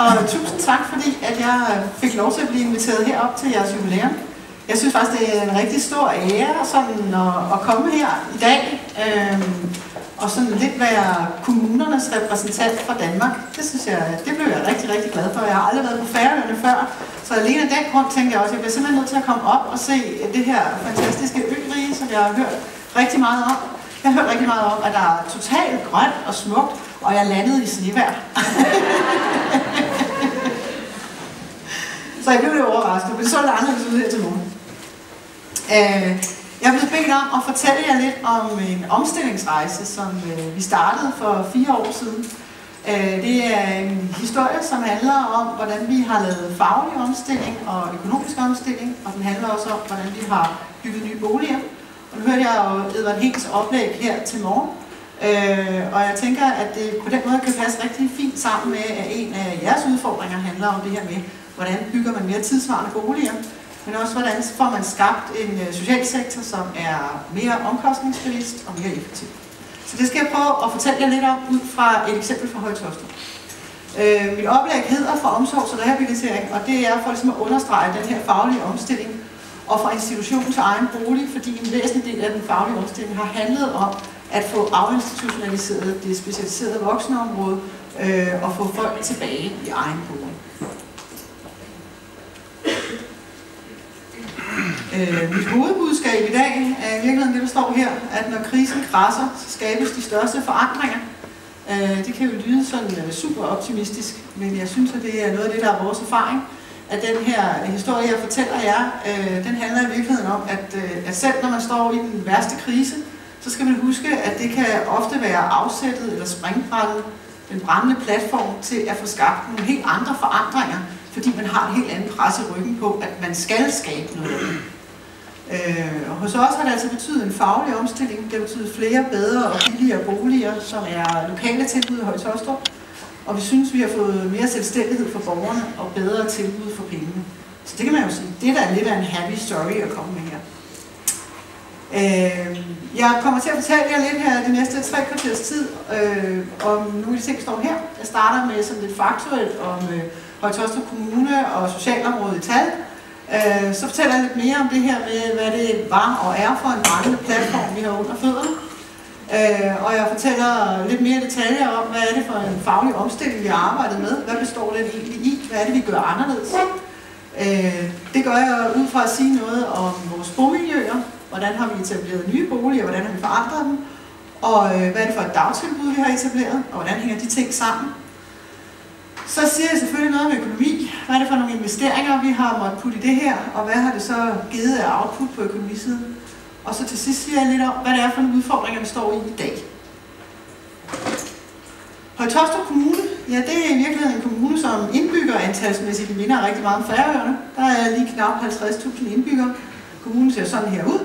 Og tusind tak, fordi at jeg fik lov til at blive inviteret herop til jeres jubilæum. Jeg synes faktisk, det er en rigtig stor ære sådan, at komme her i dag og sådan lidt være kommunernes repræsentant fra Danmark. Det synes jeg, det blev jeg rigtig, rigtig glad for. Jeg har aldrig været på Færøerne før, så alene af den grund tænkte jeg også, at jeg bliver simpelthen nødt til at komme op og se det her fantastiske ørige, som jeg har hørt rigtig meget om. Jeg har hørt rigtig meget om, at der er totalt grønt og smukt, og jeg landede i snevejr. Så jeg blev lidt overrasket, men så er det anderledes ud her til morgen. Jeg er blevet bedt om at fortælle jer lidt om en omstillingsrejse, som vi startede for 4 år siden. Det er en historie, som handler om, hvordan vi har lavet faglig omstilling og økonomisk omstilling, og den handler også om, hvordan vi har bygget nye boliger. Og nu hørte jeg jo Edvard Hings oplæg her til morgen, og jeg tænker, at det på den måde kan passe rigtig fint sammen med, at en af jeres udfordringer handler om det her med, hvordan bygger man mere tidsvarende boliger, men også hvordan får man skabt en socialsektor, som er mere omkostningsbevidst og mere effektiv. Så det skal jeg prøve at fortælle jer lidt om ud fra et eksempel fra Høje Taastrup. Mit oplæg hedder fra omsorgs- og rehabilitering, og det er for ligesom at understrege den her faglige omstilling og fra institution til egen bolig, fordi en væsentlig del af den faglige omstilling har handlet om at få afinstitutionaliseret det specialiserede voksenområde og få folk tilbage i egen bolig. Mit hovedbudskab i dag er i virkeligheden det, der står her, at når krisen krasser, så skabes de største forandringer. Det kan jo lyde sådan super optimistisk, men jeg synes, at det er noget af det, der er vores erfaring. At den her historie, jeg fortæller jer, den handler i virkeligheden om, at selv når man står i den værste krise, så skal man huske, at det kan ofte være afsættet eller springbrættet, den brændende platform til at få skabt nogle helt andre forandringer, fordi man har et helt andet pres i ryggen på, at man skal skabe noget. Og hos os har det altså betydet en faglig omstilling. Det har betydet flere, bedre og billigere boliger, som er lokale tilbud i Høje Taastrup. Og vi synes, vi har fået mere selvstændighed for borgerne og bedre tilbud for pengene. Så det kan man jo sige, det er da lidt af en happy story at komme med her. Jeg kommer til at fortælle jer lidt her de næste 3 kvarters tid om nogle af de ting, der står her. Jeg starter med sådan lidt faktuelt om Høje Taastrup Kommune og socialområdet i tal. Så fortæller jeg lidt mere om det her med, hvad det var og er for en brændende platform, vi har under fødderne. Og jeg fortæller lidt mere detaljer om, hvad er det for en faglig omstilling, vi har arbejdet med. Hvad består den egentlig i? Hvad er det, vi gør anderledes? Det gør jeg ud fra at sige noget om vores bomiljøer. Hvordan har vi etableret nye boliger? Hvordan har vi forandret dem? Og hvad er det for et dagtilbud, vi har etableret? Og hvordan hænger de ting sammen? Så siger jeg selvfølgelig noget om økonomi. Hvad er det for nogle investeringer, vi har måttet putte i det her? Og hvad har det så givet af output på økonomisiden? Og så til sidst siger jeg lidt om, hvad det er for nogle udfordringer, vi står i dag. Høje Taastrup Kommune, ja, det er i virkeligheden en kommune, som indbyggerantalsmæssigt minder rigtig meget om Færøerne. Der er lige knap 50.000 indbyggere. Kommunen ser sådan her ud.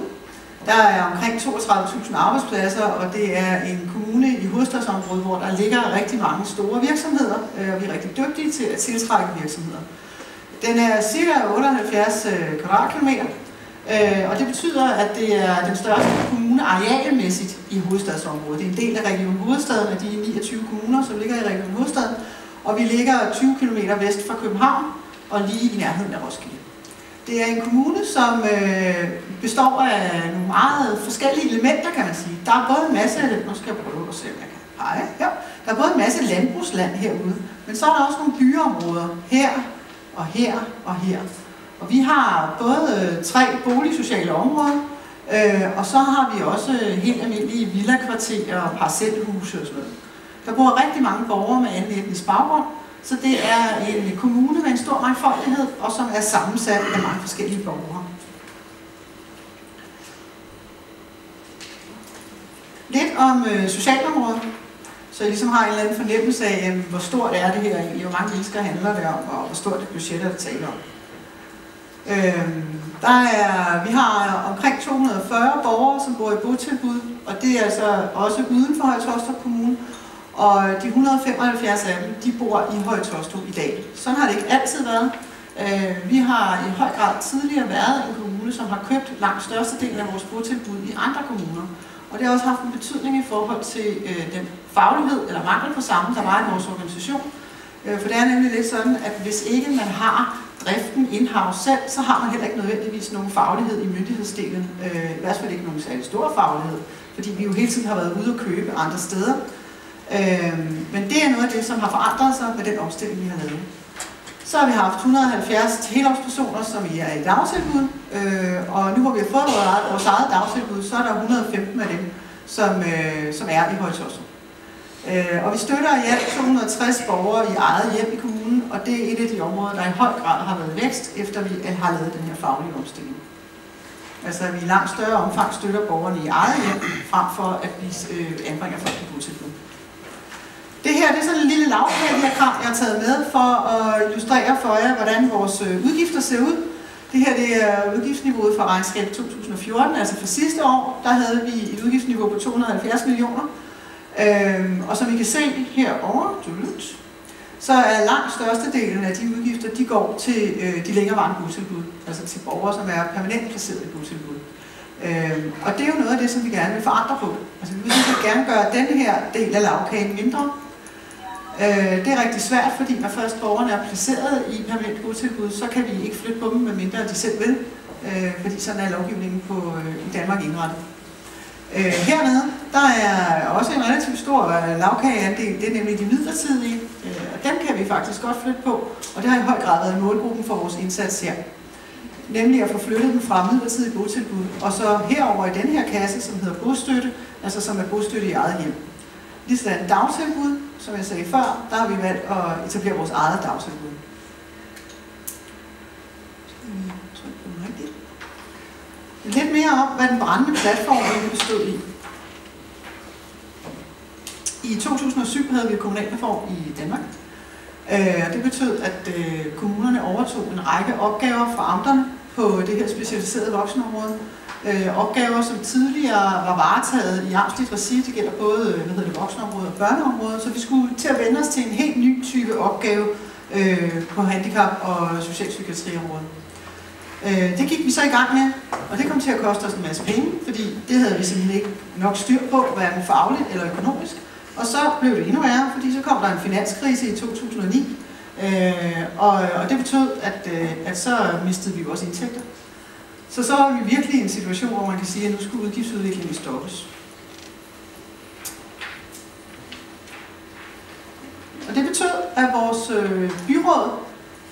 Der er omkring 32.000 arbejdspladser, og det er en kommune i hovedstadsområdet, hvor der ligger rigtig mange store virksomheder, og vi er rigtig dygtige til at tiltrække virksomheder. Den er ca. 78 kvadratkilometer, og det betyder, at det er den største kommune arealmæssigt i hovedstadsområdet. Det er en del af Region Hovedstaden af de 29 kommuner, som ligger i Region Hovedstaden, og vi ligger 20 km vest fra København og lige i nærheden af Roskilde. Det er en kommune, som består af nogle meget forskellige elementer, kan man sige. Der er både en masse, nu skal jeg prøve at se, om jeg kan pege. Ja, der er både en masse landbrugsland herude, men så er der også nogle byområder her og her og her. Og vi har både 3 boligsociale områder, og så har vi også helt almindelige villakvarterer og parcelhuse og sådan noget. Der bor rigtig mange borgere med anden etnisk baggrund, så det er en kommune med en stor mangfoldighed, og som er sammensat af mange forskellige borgere. Lidt om socialområdet, så jeg ligesom har en eller anden fornemmelse af, hvor stort er det her egentlig, hvor mange mennesker handler det om, og hvor stort det budget er det taler om. Vi har omkring 240 borgere, som bor i botilbud, og det er altså også uden for Høje Taastrup Kommune. Og de 175 af dem, de bor i Høje Taastrup i dag. Sådan har det ikke altid været. Vi har i høj grad tidligere været en kommune, som har købt langt størstedelen af vores botilbud i andre kommuner. Og det har også haft en betydning i forhold til den faglighed, eller mangel på samme, der var i vores organisation. For det er nemlig lidt sådan, at hvis ikke man har driften in-house selv, så har man heller ikke nødvendigvis nogen faglighed i myndighedsdelen. I hvert fald ikke nogen særlig stor faglighed, fordi vi jo hele tiden har været ude og købe andre steder. Men det er noget af det, som har forandret sig med den omstilling, vi har lavet. Så har vi haft 170 helårspersoner, som er i dagtilbud, og nu hvor vi har fået vores eget dagtilbud, så er der 115 af dem, som er i Høje Taastrup. Og vi støtter i alt 260 borgere i eget hjem i kommunen, og det er et af de områder, der i høj grad har været vækst, efter vi har lavet den her faglige omstilling. Altså at vi i langt større omfang støtter borgerne i eget hjem, frem for at vi anbringer folk i botilbud. Det her det er sådan en lille lavkagediagram, jeg har taget med for at illustrere for jer, hvordan vores udgifter ser ud. Det her det er udgiftsniveauet for regnskab 2014, altså for sidste år, der havde vi et udgiftsniveau på 270 millioner. Og som I kan se herovre, så er langt størstedelen af de udgifter, de går til de længerevarende botilbud, altså til borgere, som er permanent placeret i botilbud. Og det er jo noget af det, som vi gerne vil forandre på. Altså vi vil gerne gøre denne her del af lavkagen mindre. Det er rigtig svært, fordi når først borgerne er placeret i permanent botilbud, så kan vi ikke flytte på dem, medmindre de selv vil, fordi sådan er lovgivningen i Danmark indrettet. Hernede, der er også en relativt stor lavkageandel, det er nemlig de midlertidige, og dem kan vi faktisk godt flytte på, og det har i høj grad været målgruppen for vores indsats her. Nemlig at få flyttet dem fra midlertidige botilbud, og så herover i den her kasse, som hedder bostøtte, altså som er bostøtte i eget hjem. Ligesom et dagtilbud, som jeg sagde før, der har vi valgt at etablere vores eget dagtilbud. Lidt mere om, hvad den brændende platform egentlig bestod i. I 2007 havde vi kommunalreform i Danmark. Det betød, at kommunerne overtog en række opgaver fra amterne på det her specialiserede voksenområde. Opgaver, som tidligere var varetaget i amtsligt regi, det gælder både voksenområdet og børneområdet, så vi skulle til at vende os til en helt ny type opgave på handicap- og socialpsykiatriområdet. Det gik vi så i gang med, og det kom til at koste os en masse penge, fordi det havde vi simpelthen ikke nok styr på, hverken fagligt eller økonomisk. Og så blev det endnu værre, fordi så kom der en finanskrise i 2009, og det betød, at så mistede vi vores indtægter. Så var vi virkelig i en situation, hvor man kan sige, at nu skulle udgiftsudviklingen stoppes. Og det betød, at vores byråd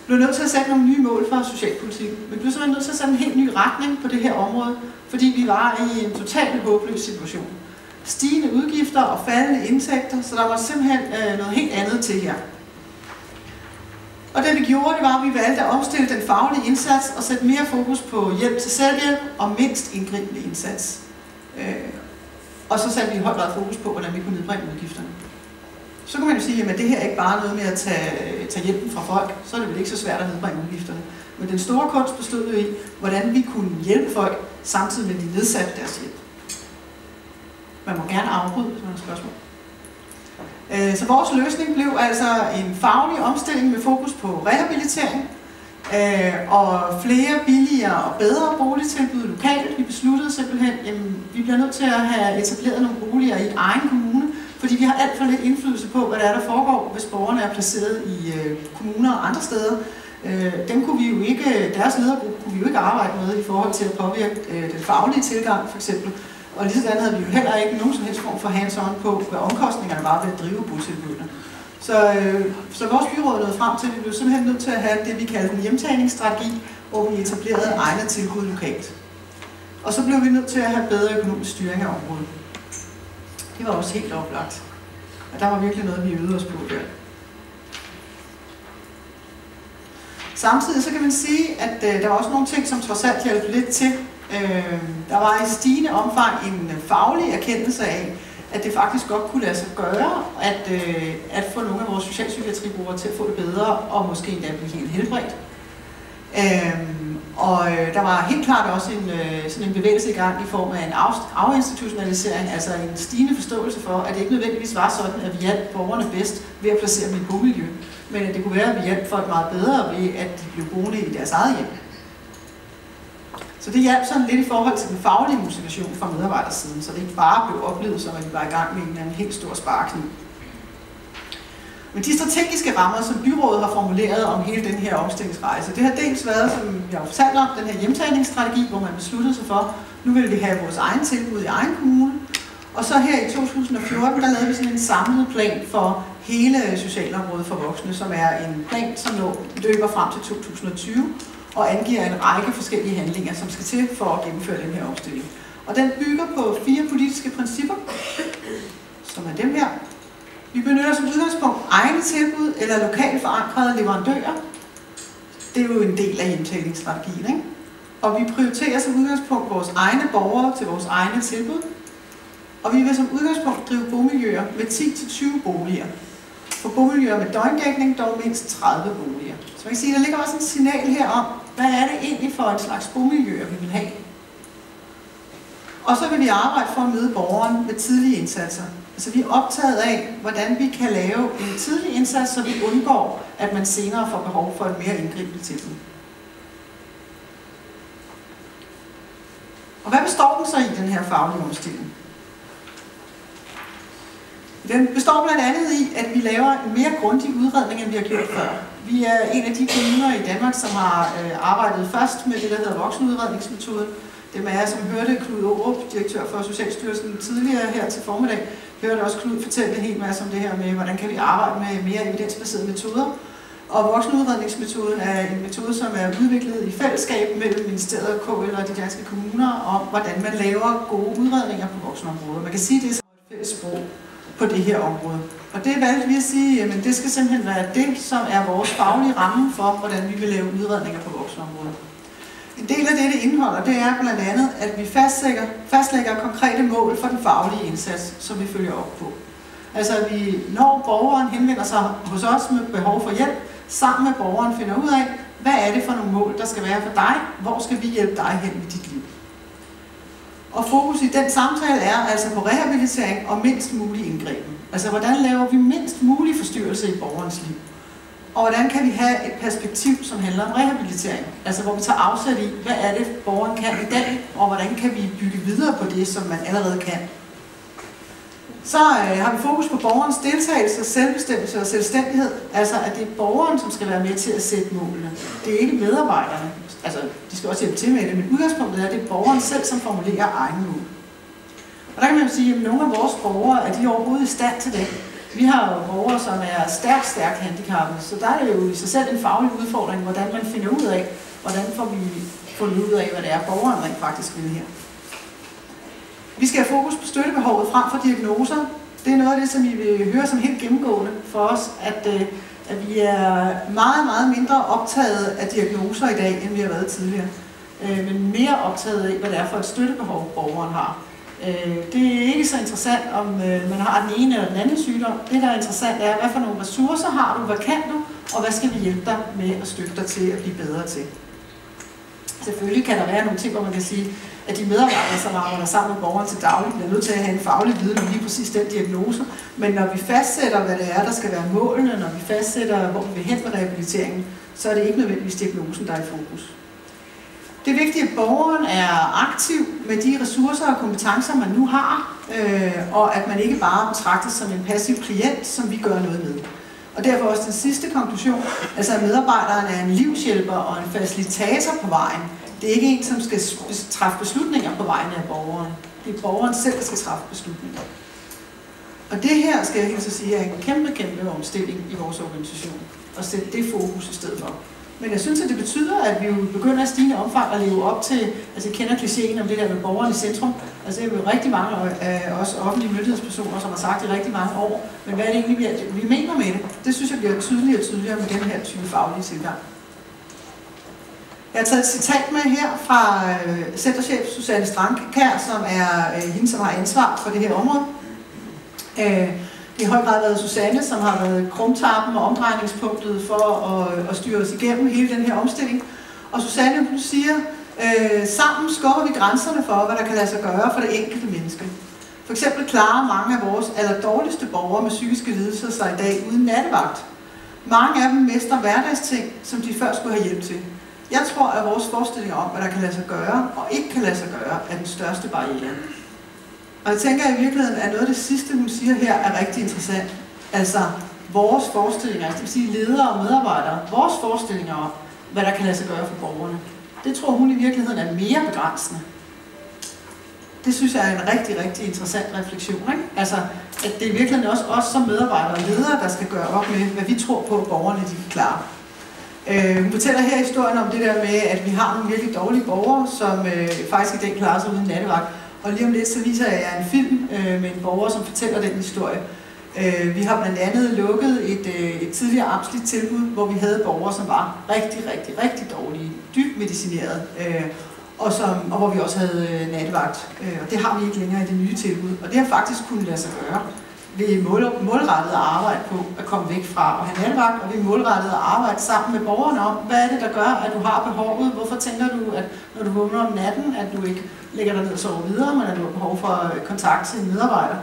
blev nødt til at sætte nogle nye mål for socialpolitikken. Vi blev simpelthen nødt til at sætte en helt ny retning på det her område, fordi vi var i en totalt håbløs situation. Stigende udgifter og faldende indtægter, så der var simpelthen noget helt andet til her. Og det vi gjorde, det var, at vi valgte at omstille den faglige indsats og sætte mere fokus på hjælp til selvhjælp og mindst indgribende indsats. Og så satte vi i høj grad fokus på, hvordan vi kunne nedbringe udgifterne. Så kan man jo sige, at det her er ikke bare noget med at tage hjælpen fra folk, så er det vel ikke så svært at nedbringe udgifterne. Men den store kunst bestod jo i, hvordan vi kunne hjælpe folk, samtidig med at de nedsatte deres hjælp. Man må gerne afbryde, hvis man har spørgsmål. Så vores løsning blev altså en faglig omstilling med fokus på rehabilitering og flere billigere og bedre boligtilbud lokalt. Vi besluttede simpelthen, at vi bliver nødt til at have etableret nogle boliger i egen kommune, fordi vi har alt for lidt indflydelse på, hvad der foregår, hvis borgerne er placeret i kommuner og andre steder. Dem kunne vi jo ikke, deres ledergruppe kunne vi jo ikke arbejde med i forhold til at påvirke den faglige tilgang for eksempel. Og lige sådan havde vi jo heller ikke nogen som helst form for hands-on på, hvad omkostningerne var ved at drive botilbudene. Så vores byråd nåede frem til, at vi blev simpelthen nødt til at have det, vi kaldte en hjemtagningsstrategi, hvor vi etablerede egne tilbud lokalt. Og så blev vi nødt til at have bedre økonomisk styring af området. Det var også helt oplagt. Og der var virkelig noget, vi øvede os på der. Samtidig så kan man sige, at der var også nogle ting, som trods alt hjalp lidt til. Der var i stigende omfang en faglig erkendelse af, at det faktisk godt kunne lade sig gøre, at få nogle af vores socialpsykiatribrugere til at få det bedre, og måske endda blive helt helbredt. Og der var helt klart også sådan en bevægelse i gang i form af en afinstitutionalisering, altså en stigende forståelse for, at det ikke nødvendigvis var sådan, at vi hjalp borgerne bedst ved at placere dem i et bomiljø, men at det kunne være, at vi hjalp folk meget bedre ved, at de blev boende i deres eget hjem. Så det hjalp sådan lidt i forhold til den faglige motivation fra medarbejdersiden, så det ikke bare blev oplevet som, at vi var i gang med en helt stor sparekniv. Men de strategiske rammer, som byrådet har formuleret om hele den her omstillingsrejse, det har dels været, som jeg har fortalt om, den her hjemtagningsstrategi, hvor man besluttede sig for, nu vil vi have vores egen tilbud i egen kommune. Og så her i 2014, der lavede vi sådan en samlet plan for hele socialområdet for voksne, som er en plan, som løber frem til 2020 og angiver en række forskellige handlinger, som skal til for at gennemføre den her omstilling. Og den bygger på 4 politiske principper, som er dem her. Vi benytter som udgangspunkt egne tilbud eller lokalt forankrede leverandører. Det er jo en del af hjemtagningsstrategien, ikke? Og vi prioriterer som udgangspunkt vores egne borgere til vores egne tilbud. Og vi vil som udgangspunkt drive bomiljøer med 10-20 boliger. For bomiljøer med døgndækning dog mindst 30 boliger. Så man kan sige, der ligger også et signal her om, hvad er det egentlig for en slags bomiljøer, vi vil have. Og så vil vi arbejde for at møde borgeren med tidlige indsatser. Altså vi er optaget af, hvordan vi kan lave en tidlig indsats, så vi undgår, at man senere får behov for et mere indgribende tilbud. Og hvad består den så i, den her faglige omstilling? Den består blandt andet i, at vi laver en mere grundig udredning, end vi har gjort før. Vi er en af de kommuner i Danmark, som har arbejdet først med det, der hedder voksenudredningsmetoden. Dem af jer, som hørte Knud Aarup, direktør for Socialstyrelsen tidligere her til formiddag, hørte også Knud fortælle en hel masse om det her med, hvordan kan vi arbejde med mere evidensbaserede metoder. Og voksenudredningsmetoden er en metode, som er udviklet i fællesskab mellem ministeriet, KL og de danske kommuner, om hvordan man laver gode udredninger på voksenområdet. Man kan sige, at det er et fælles sprog på det her område. Og det valgte vi at sige, at det skal simpelthen være det, som er vores faglige ramme for, hvordan vi vil lave udredninger på voksenområdet. En del af det indeholder, det er blandt andet, at vi fastlægger konkrete mål for den faglige indsats, som vi følger op på. Altså at vi, når borgeren henvender sig hos os med behov for hjælp, sammen med borgeren finder ud af, hvad er det for nogle mål, der skal være for dig, hvor skal vi hjælpe dig hen i dit liv. Og fokus i den samtale er altså på rehabilitering og mindst mulig indgriben. Altså hvordan laver vi mindst mulig forstyrrelse i borgerens liv? Og hvordan kan vi have et perspektiv, som handler om rehabilitering? Altså hvor vi tager afsæt i, hvad er det borgeren kan i dag, og hvordan kan vi bygge videre på det, som man allerede kan. Så har vi fokus på borgerens deltagelse, selvbestemmelse og selvstændighed. Altså at det er borgeren, som skal være med til at sætte målene. Det er ikke medarbejderne. Altså de skal også hjælpe til med det, men udgangspunktet er, at det er borgeren selv, som formulerer egne mål. Og der kan man jo sige, at nogle af vores borgere, er de overhovedet i stand til det. Vi har jo borgere, som er stærkt handicappede, så der er det jo i sig selv en faglig udfordring, hvordan man finder ud af, hvordan får vi fundet ud af, hvad det er, borgeren rent faktisk vil her. Vi skal have fokus på støttebehovet frem for diagnoser. Det er noget af det, som I vil høre som helt gennemgående for os, at vi er meget mindre optaget af diagnoser i dag, end vi har været tidligere. Men mere optaget af, hvad det er for et støttebehov, borgeren har. Det er ikke så interessant, om man har den ene eller den anden sygdom. Det, der er interessant, er, hvad for nogle ressourcer har du, hvad kan du, og hvad skal vi hjælpe dig med at støtte dig til at blive bedre til. Selvfølgelig kan der være nogle ting, hvor man kan sige, at de medarbejdere, som arbejder sammen med borgeren til daglig, bliver nødt til at have en faglig viden om lige præcis den diagnose. Men når vi fastsætter, hvad det er, der skal være målene, når vi fastsætter, hvor vi vil hen med rehabiliteringen, så er det ikke nødvendigvis diagnosen, der er i fokus. Det er vigtigt, at borgeren er aktiv med de ressourcer og kompetencer, man nu har, og at man ikke bare betragtes som en passiv klient, som vi gør noget med. Og derfor også den sidste konklusion, altså at medarbejderen er en livshjælper og en facilitator på vejen. Det er ikke en, som skal træffe beslutninger på vegne af borgeren. Det er borgeren selv, der skal træffe beslutninger. Og det her, skal jeg helt så sige, er en kæmpe omstilling i vores organisation. Og sætte det fokus i stedet for. Men jeg synes, at det betyder, at vi jo begynder at stigende omfang at leve op til, altså jeg kender klichéen om det der med borgeren i centrum. Altså det er jo rigtig mange af os offentlige myndighedspersoner, som har sagt det i rigtig mange år. Men hvad er det egentlig, vi mener med det? Det synes jeg bliver tydeligere og tydeligere med den her type faglige tilgang. Jeg har taget et citat med her fra centerchef Susanne Strandkær, som er hende, som har ansvar for det her område. Det har i høj grad været Susanne, som har været krumtappen og omdrejningspunktet for at styre os igennem hele den her omstilling. Og Susanne siger, sammen skubber vi grænserne for, hvad der kan lade sig gøre for det enkelte menneske. For eksempel klarer mange af vores allerdårligste borgere med psykiske lidelser sig i dag uden nattevagt. Mange af dem mestrer hverdagsting, som de før skulle have hjælp til. Jeg tror, at vores forestillinger om, hvad der kan lade sig gøre og ikke kan lade sig gøre, er den største barriere. Og jeg tænker i virkeligheden, at noget af det sidste, hun siger her, er rigtig interessant. Altså, vores forestillinger, altså det vil sige ledere og medarbejdere, vores forestillinger om, hvad der kan lade sig gøre for borgerne, det tror hun i virkeligheden er mere begrænsende. Det synes jeg er en rigtig, rigtig interessant refleksion, ikke? Altså, at det er virkelig også os som medarbejdere og ledere, der skal gøre op med, hvad vi tror på, at borgerne de kan klare. Hun fortæller her historien om det der med, at vi har nogle virkelig dårlige borgere, som faktisk i dag klarer sig uden nattevagt. Og lige om lidt, så viser jeg jer en film med en borger, som fortæller den historie. Vi har blandt andet lukket et tidligere amtsligt tilbud, hvor vi havde borgere, som var rigtig, rigtig, rigtig dårlige, dybt medicineret, og hvor vi også havde nattevagt. Og det har vi ikke længere i det nye tilbud. Og det har faktisk kunnet lade sig gøre ved målrettet at arbejde på at komme væk fra at have nattevagt, og ved målrettet at arbejde sammen med borgerne om, hvad er det, der gør, at du har behovet? Hvorfor tænker du, at når du vågner om natten, at du ikke lægger dig ned og sover videre, men at du har behov for kontakt til en medarbejder?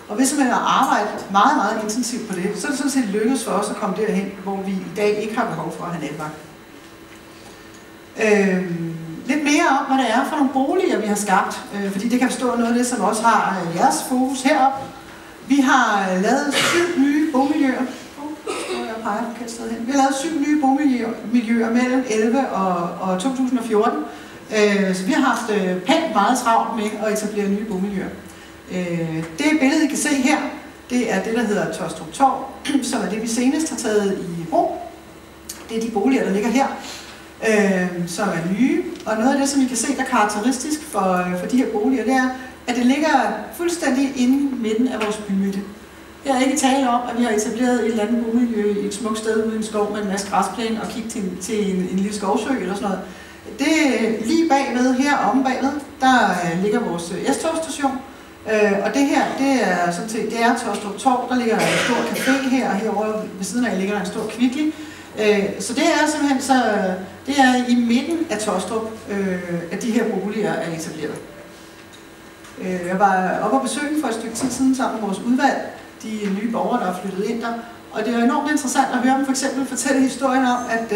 Og hvis man har arbejdet meget, meget intensivt på det, så er det sådan set lykkedes for os at komme derhen, hvor vi i dag ikke har behov for at have nattevagt. Lidt mere om, hvad det er for nogle boliger, vi har skabt, fordi det kan forstå noget af det, som også har jeres fokus heroppe. Vi har lavet 7 nye bomiljøer. Vi har lavet 7 nye bomiljøer mellem 11 og 2014. Så vi har haft pænt meget travlt med at etablere nye bomiljøer. Det billede, I kan se her, det er det, der hedder Taastrup Torv, som er det, vi senest har taget i brug. Det er de boliger, der ligger her, som er nye. Og noget af det, som I kan se, der er karakteristisk for de her boliger, det er, at det ligger fuldstændig inde i midten af vores bymidte. Jeg er ikke tale om, at vi har etableret et eller andet bomiljø i et smukt sted ude i en skov med en masse græsplæne og kigge til en lille skovsø eller sådan noget. Det lige bagved, her omme bagved, der ligger vores S-togstation. Og det her, det er sådan set, det er Taastrup Torv. Der ligger en stor café her, og herovre ved siden af ligger der en stor Kvickly. Så det er simpelthen det er i midten af Taastrup, at de her boliger er etableret. Jeg var oppe og besøge for et stykke tid siden sammen med vores udvalg, de nye borgere, der er flyttet ind der. Og det er enormt interessant at høre dem for eksempel fortælle historien om, at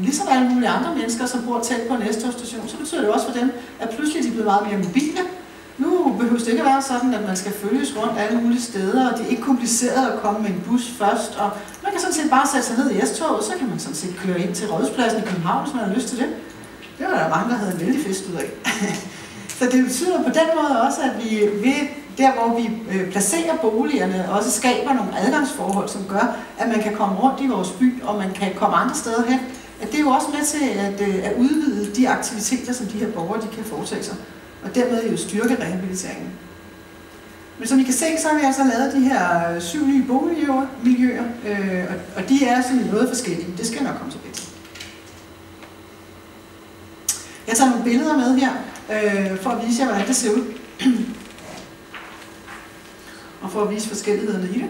ligesom alle mulige andre mennesker, som bor tæt på en S-togstation, så betyder det også for dem, at pludselig de er blevet meget mere mobile. Nu behøver det ikke at være sådan, at man skal følges rundt alle mulige steder, og det er ikke kompliceret at komme med en bus først. Og man kan sådan set bare sætte sig ned i S-toget, så kan man sådan set køre ind til Rådhuspladsen i København, hvis man har lyst til det. Det var der mange, der havde en vældig fest ud af. Så det betyder på den måde også, at vi ved der, hvor vi placerer boligerne, også skaber nogle adgangsforhold, som gør, at man kan komme rundt i vores by, og man kan komme andre steder hen. At det er jo også med til at udvide de aktiviteter, som de her borgere de kan foretage sig, og dermed jo styrke rehabiliteringen. Men som I kan se, så har vi altså lavet de her 7 nye bomiljøer, og de er sådan noget forskellige. Det skal jeg nok komme tilbage til. Jeg tager nogle billeder med her, for at vise jer, hvordan det ser ud. Og for at vise forskellighederne i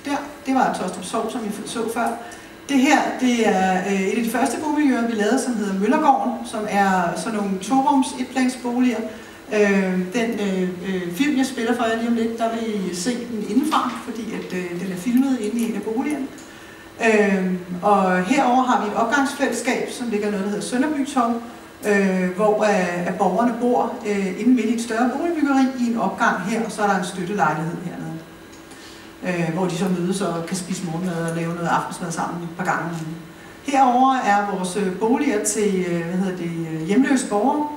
det. Det var Taastrup Torv, som I så før. Det her, det er et af de første bomiljøer, vi lavede, som hedder Møllergården, som er sådan nogle 2-rums etplansboliger. Den film, jeg spiller for jer lige om lidt, der vil I se den indenfra, fordi at, den er filmet inde i en af boligerne. Og herover har vi et opgangsfællesskab, som ligger noget, der hedder Sønderby Torv, hvor borgerne bor inde midt i et større boligbyggeri i en opgang her, og så er der en støttelejlighed hernede, hvor de så mødes og kan spise morgenmad og lave noget aftensmad sammen et par gange. Herover er vores boliger til hjemløse borgere.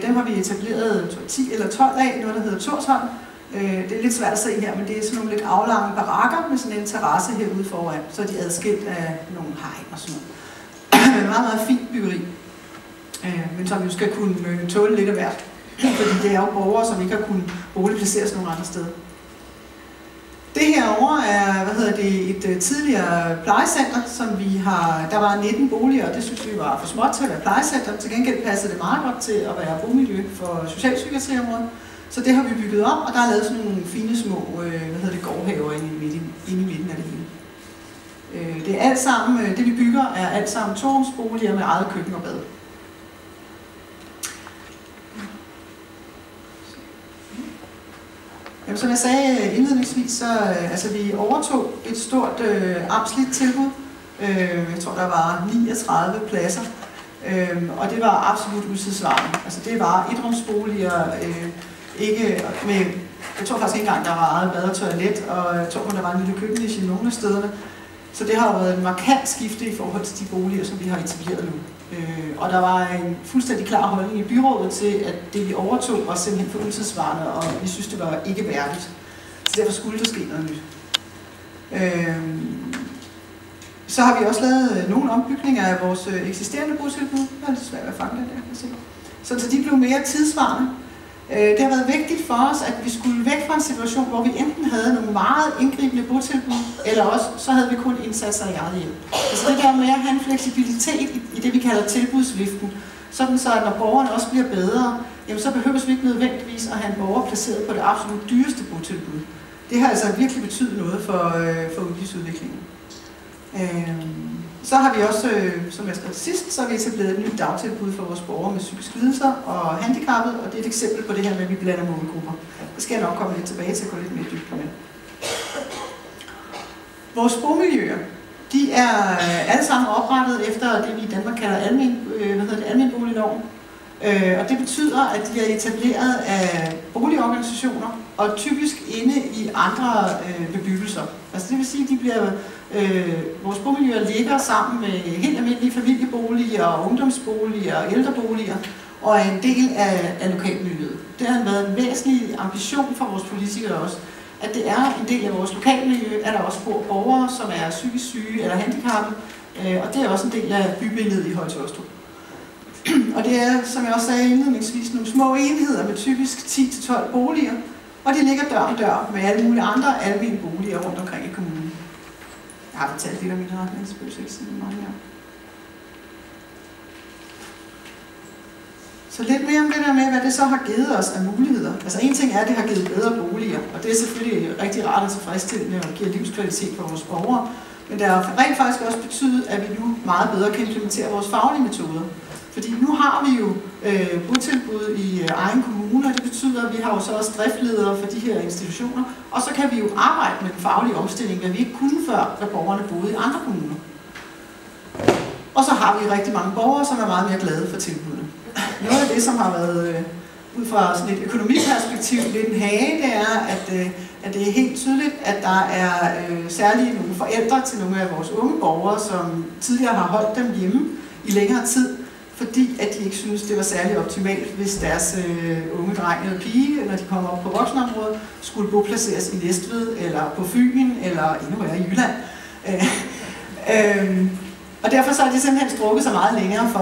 Dem har vi etableret 10 eller 12 af, noget der hedder Torsholm. Det er lidt svært at se her, men det er sådan nogle lidt aflange barakker med sådan en terrasse herude foran, så er de adskilt af nogle hegn og sådan noget. Meget, meget fint byggeri. Men som jo skal kunne tåle lidt af hvert. Fordi det er jo borgere, som ikke har kunnet boligplaceres nogen andre steder. Det herovre er et tidligere plejecenter, som vi har. Der var 19 boliger, og det synes vi var for småt til at være plejecenter. Til gengæld passede det meget godt til at være bomiljø for socialpsykiatriområdet. Så det har vi bygget om, og der er lavet sådan nogle fine små gårdhaver inde i midten af det hele. Det er alt sammen, det vi bygger, er alt sammen 2-rumsboliger med eget køkken og bad. Jamen, som jeg sagde indledningsvis, så vi overtog et stort amtsligt tilbud. Jeg tror, der var 39 pladser, og det var absolut utidssvarende. Altså, det var etrumsboliger, ikke med Jeg tror faktisk ikke engang, der var eget bad og toilet, og jeg tror kun, der var en lille køkkenniche i nogle af stederne. Så det har været en markant skifte i forhold til de boliger, som vi har etableret nu. Og der var en fuldstændig klar holdning i byrådet til, at det vi overtog var simpelthen for utidssvarende, og vi synes, det var ikke værdigt. Så derfor skulle der ske noget nyt. Så har vi også lavet nogle ombygninger af vores eksisterende botilbud. Det er lidt svært at fange det der, så de blev mere tidsvarende. Det har været vigtigt for os, at vi skulle væk fra en situation, hvor vi enten havde nogle meget indgribende botilbud, eller også så havde vi kun indsatser i eget hjem. Altså det der med at have en fleksibilitet i det, vi kalder tilbudsviften, sådan så at når borgerne også bliver bedre, jamen så behøver vi ikke nødvendigvis at have en borger placeret på det absolut dyreste botilbud. Det har altså virkelig betydet noget for udgiftsudviklingen. Så har vi også, som jeg skrev sidst, så har vi etableret et nyt dagtilbud for vores borgere med psykiske lidelser og handicappede, og det er et eksempel på det her med, at vi blander målgrupper. Det skal jeg nok komme lidt tilbage til at gå lidt mere dybt med. Vores bomiljøer, de er alle sammen oprettet efter det, vi i Danmark kalder almenboligloven. Og det betyder, at de er etableret af boligorganisationer og typisk inde i andre bebyggelser. Altså det vil sige, at de bliver, vores bomiljøer ligger sammen med helt almindelige familieboliger, ungdomsboliger og ældreboliger og er en del af lokalmiljøet. Det har været en væsentlig ambition for vores politikere også, at det er en del af vores lokalmiljø, at der også bor borgere, som er psykisk syge eller handicappede, og det er også en del af bybilledet i Høje-Taastrup. Og det er, som jeg også sagde indledningsvis, nogle små enheder med typisk 10-12 boliger, og de ligger dør om dør med alle mulige andre almene boliger rundt omkring i kommunen. Jeg har fortalt lidt om min retning, så behøver jeg ikke sige meget mere. Så lidt mere om det der med, hvad det så har givet os af muligheder. Altså en ting er, at det har givet bedre boliger, og det er selvfølgelig rigtig rart og tilfredsstillende og giver livskvalitet for vores borgere. Men det har rent faktisk også betydet, at vi nu meget bedre kan implementere vores faglige metoder. Fordi nu har vi jo botilbud i egen kommune, og det betyder, at vi har jo så også driftledere for de her institutioner, og så kan vi jo arbejde med den faglige omstilling, hvad vi ikke kunne før, da borgerne boede i andre kommuner. Og så har vi rigtig mange borgere, som er meget mere glade for tilbudene. Noget af det, som har været ud fra sådan et økonomiperspektiv lidt en hage, det er, at det er helt tydeligt, at der er særligt nogle forældre til nogle af vores unge borgere, som tidligere har holdt dem hjemme i længere tid, fordi at de ikke synes, det var særlig optimalt, hvis deres unge dreng eller pige, når de kommer op på voksenområdet, skulle boplaceres i Næstved, eller på Fyn, eller endnu værre i Jylland. Og derfor så er de simpelthen strukket så meget længere for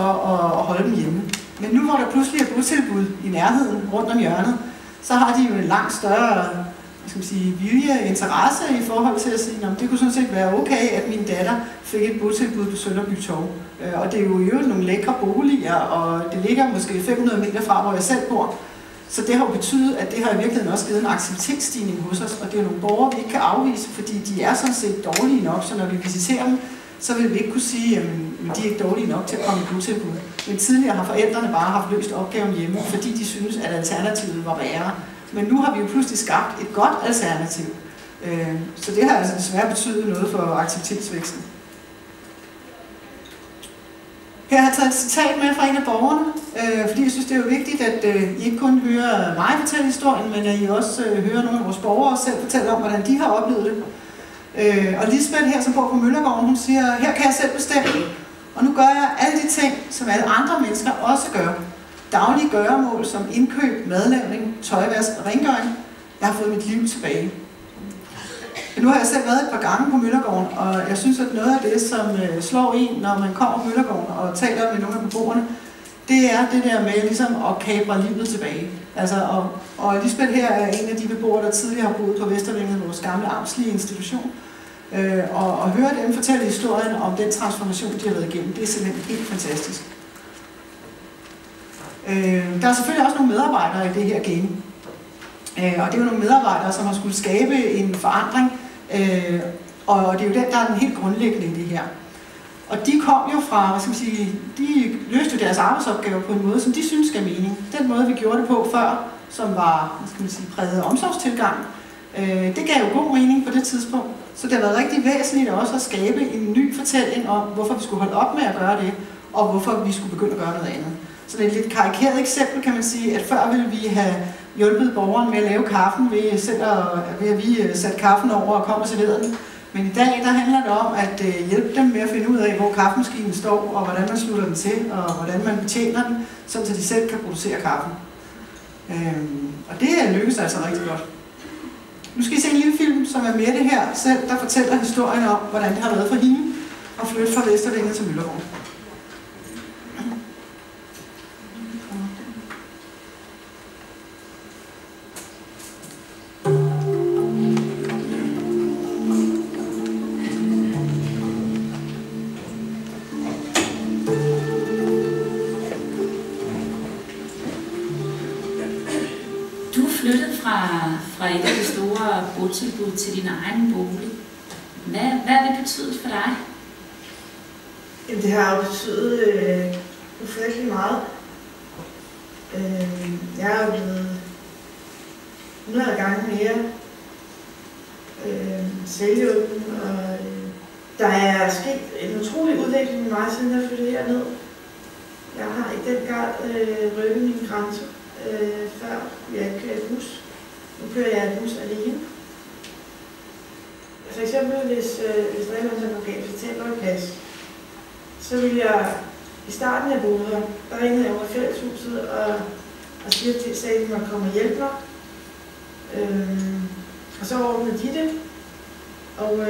at holde dem hjemme. Men nu hvor der pludselig er botilbud i nærheden, rundt om hjørnet, så har de jo en langt større vilje, interesse i forhold til at sige, at det kunne sådan set være okay, at min datter fik et botilbud på Sønderby Torv. Og det er jo nogle lækre boliger, og det ligger måske 500 meter fra, hvor jeg selv bor. Så det har jo betydet, at det har i virkeligheden også givet en aktivitetsstigning hos os, og det er nogle borgere, vi ikke kan afvise, fordi de er sådan set dårlige nok, så når vi visiterer dem, så vil vi ikke kunne sige, at de er ikke dårlige nok til at komme i botilbud. Men tidligere har forældrene bare haft løst opgaven hjemme, fordi de synes, at alternativet var værre. Men nu har vi jo pludselig skabt et godt alternativ. Så det har altså desværre betydet noget for aktivitetsvæksten. Her har jeg taget et citat med fra en af borgerne, fordi jeg synes, det er jo vigtigt, at I ikke kun hører mig fortælle historien, men at I også hører nogle af vores borgere selv fortælle om, hvordan de har oplevet det. Og Lisbeth her, som bor på Møllergården, hun siger, her kan jeg selv bestemme, og nu gør jeg alle de ting, som alle andre mennesker også gør. Daglige gøremål som indkøb, madlavning, tøjvask og rengøring. Jeg har fået mit liv tilbage. Nu har jeg selv været et par gange på Møllergården, og jeg synes, at noget af det, som slår en, når man kommer på Møllergården og taler med nogle af beboerne, det er det der med ligesom at kapre livet tilbage. Altså, og Lisbeth her er en af de beboere, der tidligere har boet på Vestervænget, vores gamle amtslige institution. Og høre dem fortælle historien om den transformation, de har været igennem, det er simpelthen helt fantastisk. Der er selvfølgelig også nogle medarbejdere i det her game. Og det er jo nogle medarbejdere, som har skulle skabe en forandring. Og det er jo den, der er den helt grundlæggende i det her. Og de kom jo fra, de løste jo deres arbejdsopgaver på en måde, som de synes gav mening. Den måde, vi gjorde det på før, som var, præget af omsorgstilgang, det gav jo god mening på det tidspunkt. Så det har været rigtig væsentligt også at skabe en ny fortælling om, hvorfor vi skulle holde op med at gøre det, og hvorfor vi skulle begynde at gøre noget andet. Så det er et lidt karikeret eksempel, kan man sige, at før ville hjulpet borgeren med at lave kaffen ved at vi satte kaffen over og kom og serverede den. Men i dag der handler det om at hjælpe dem med at finde ud af, hvor kaffemaskinen står, og hvordan man slutter den til, og hvordan man betjener den, så de selv kan producere kaffen. Og det lykkes altså rigtig godt. Nu skal I se en lille film, som er Mette her selv, der fortæller historien om, hvordan det har været for hende at flytte fra Vestervænget til Møllergården. Fra et af de store botilbud til din egen bolig. Hvad har det betydet for dig? Jamen, det har jo betydet ufattelig meget. Jeg er jo blevet 100 gange mere selvhjulpen, og der er sket en utrolig udvikling i mig, siden jeg flyttede herned. Jeg har i den grad rykket min grænse. Før jeg ikke kører i bus. Nu kører jeg i bus alene. For eksempel, hvis der er noget, der går galt, så tager jeg plads. Så vil jeg, i starten af boet her, der ringede jeg over fælleshuset og sagde, at man kommer og hjælpe mig. Og så ordnede de det. Og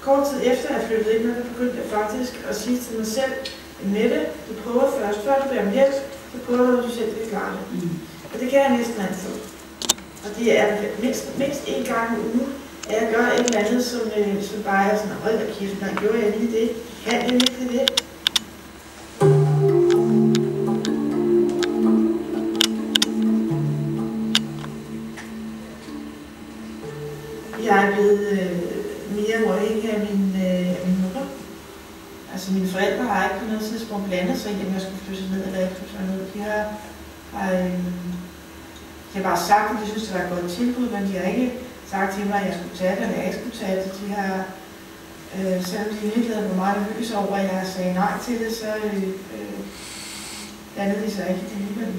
kort tid efter jeg flyttede ind, der begyndte jeg faktisk at sige til mig selv, Mette, du prøver først, før du beder om hjælp, så prøver du, at du selv kan klare det. Og det kan jeg næsten altid. Og det er mindst en gang om ugen, at jeg gør et eller andet, som bare er sådan, hold da kæft, nej, gjorde jeg lige det? Kan jeg virkelig det? Jeg er blevet mere afhængig af min mutter. Altså mine forældre har ikke på noget tidspunkt blandet sig i, om jeg skulle flytte ned eller ikke flytte ned. De har bare sagt, at de synes, det var et godt tilbud, men de har ikke sagt til mig, at jeg skulle tage det, eller jeg ikke skulle tage det. De har, selvom de virkelig havde været meget nervøse over, at jeg sagde nej til det, så blandede de sig ikke i det alligevel.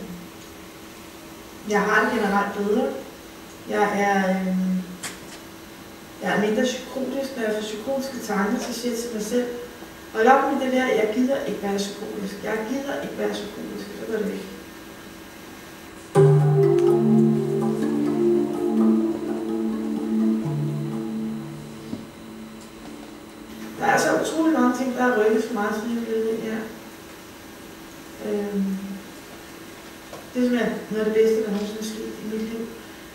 Jeg har det generelt bedre. Jeg er mindre psykotisk, når jeg får psykotiske tanker, så siger jeg til mig selv, hold op med det der, jeg gider ikke være psykotisk. Jeg gider ikke være psykotisk. Så går det væk. Der er så utrolig mange ting, der er rykket for mig, som jeg er blevet ind her. Det er simpelthen noget af det bedste, der nogensinde er sket i mit liv.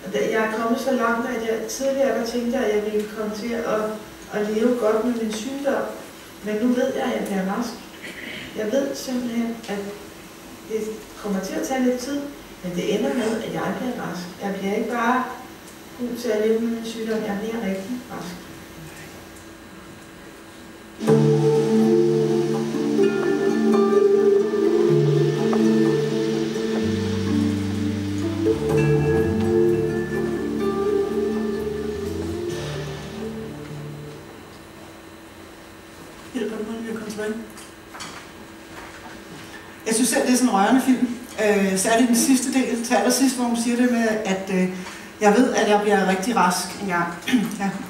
Og jeg er kommet så langt, at jeg tidligere der tænkte, at jeg ville komme til at leve godt med min sygdom. Men nu ved jeg, at jeg bliver rask. Jeg ved simpelthen, at det kommer til at tage lidt tid, men det ender med, at jeg bliver rask. Jeg bliver ikke bare god til at leve med min sygdom, jeg bliver rigtig rask. Jeg synes selv, det er sådan en rørende film. Særligt den sidste del, til allersidst, hvor hun siger det med, at jeg ved, at jeg bliver rigtig rask engang.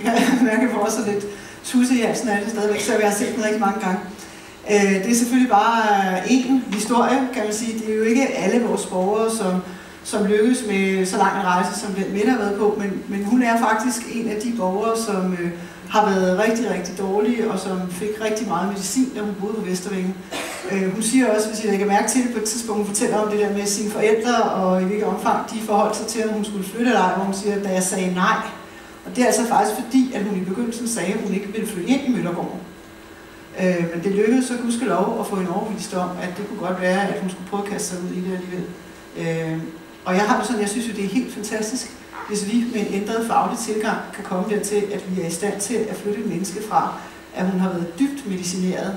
Jeg mærker for også lidt tusse i halsen af det stadigvæk, så jeg har set den rigtig mange gange. Det er selvfølgelig bare en historie, kan man sige. Det er jo ikke alle vores borgere, som lykkes med så lang en rejse, som den Mette har været på, men hun er faktisk en af de borgere, som har været rigtig, rigtig dårlig, og som fik rigtig meget medicin, da hun boede på Vestervænget. Hun siger også, hvis jeg lægger mærke til det på et tidspunkt, hun fortæller om det der med sine forældre, og i hvilket omfang de forholdt sig til, om hun skulle flytte eller ej, hvor hun siger, da jeg sagde nej. Og det er altså faktisk fordi, at hun i begyndelsen sagde, at hun ikke ville flytte ind i Møllergården. Men det lykkedes så gudskelov at få en overbevist om, at det kunne godt være, at hun skulle prøve at kaste sig ud i det alligevel. Og jeg har det sådan, jeg synes jo, det er helt fantastisk, hvis vi med en ændret faglig tilgang kan komme dertil, at vi er i stand til at flytte et menneske fra, at hun har været dybt medicineret,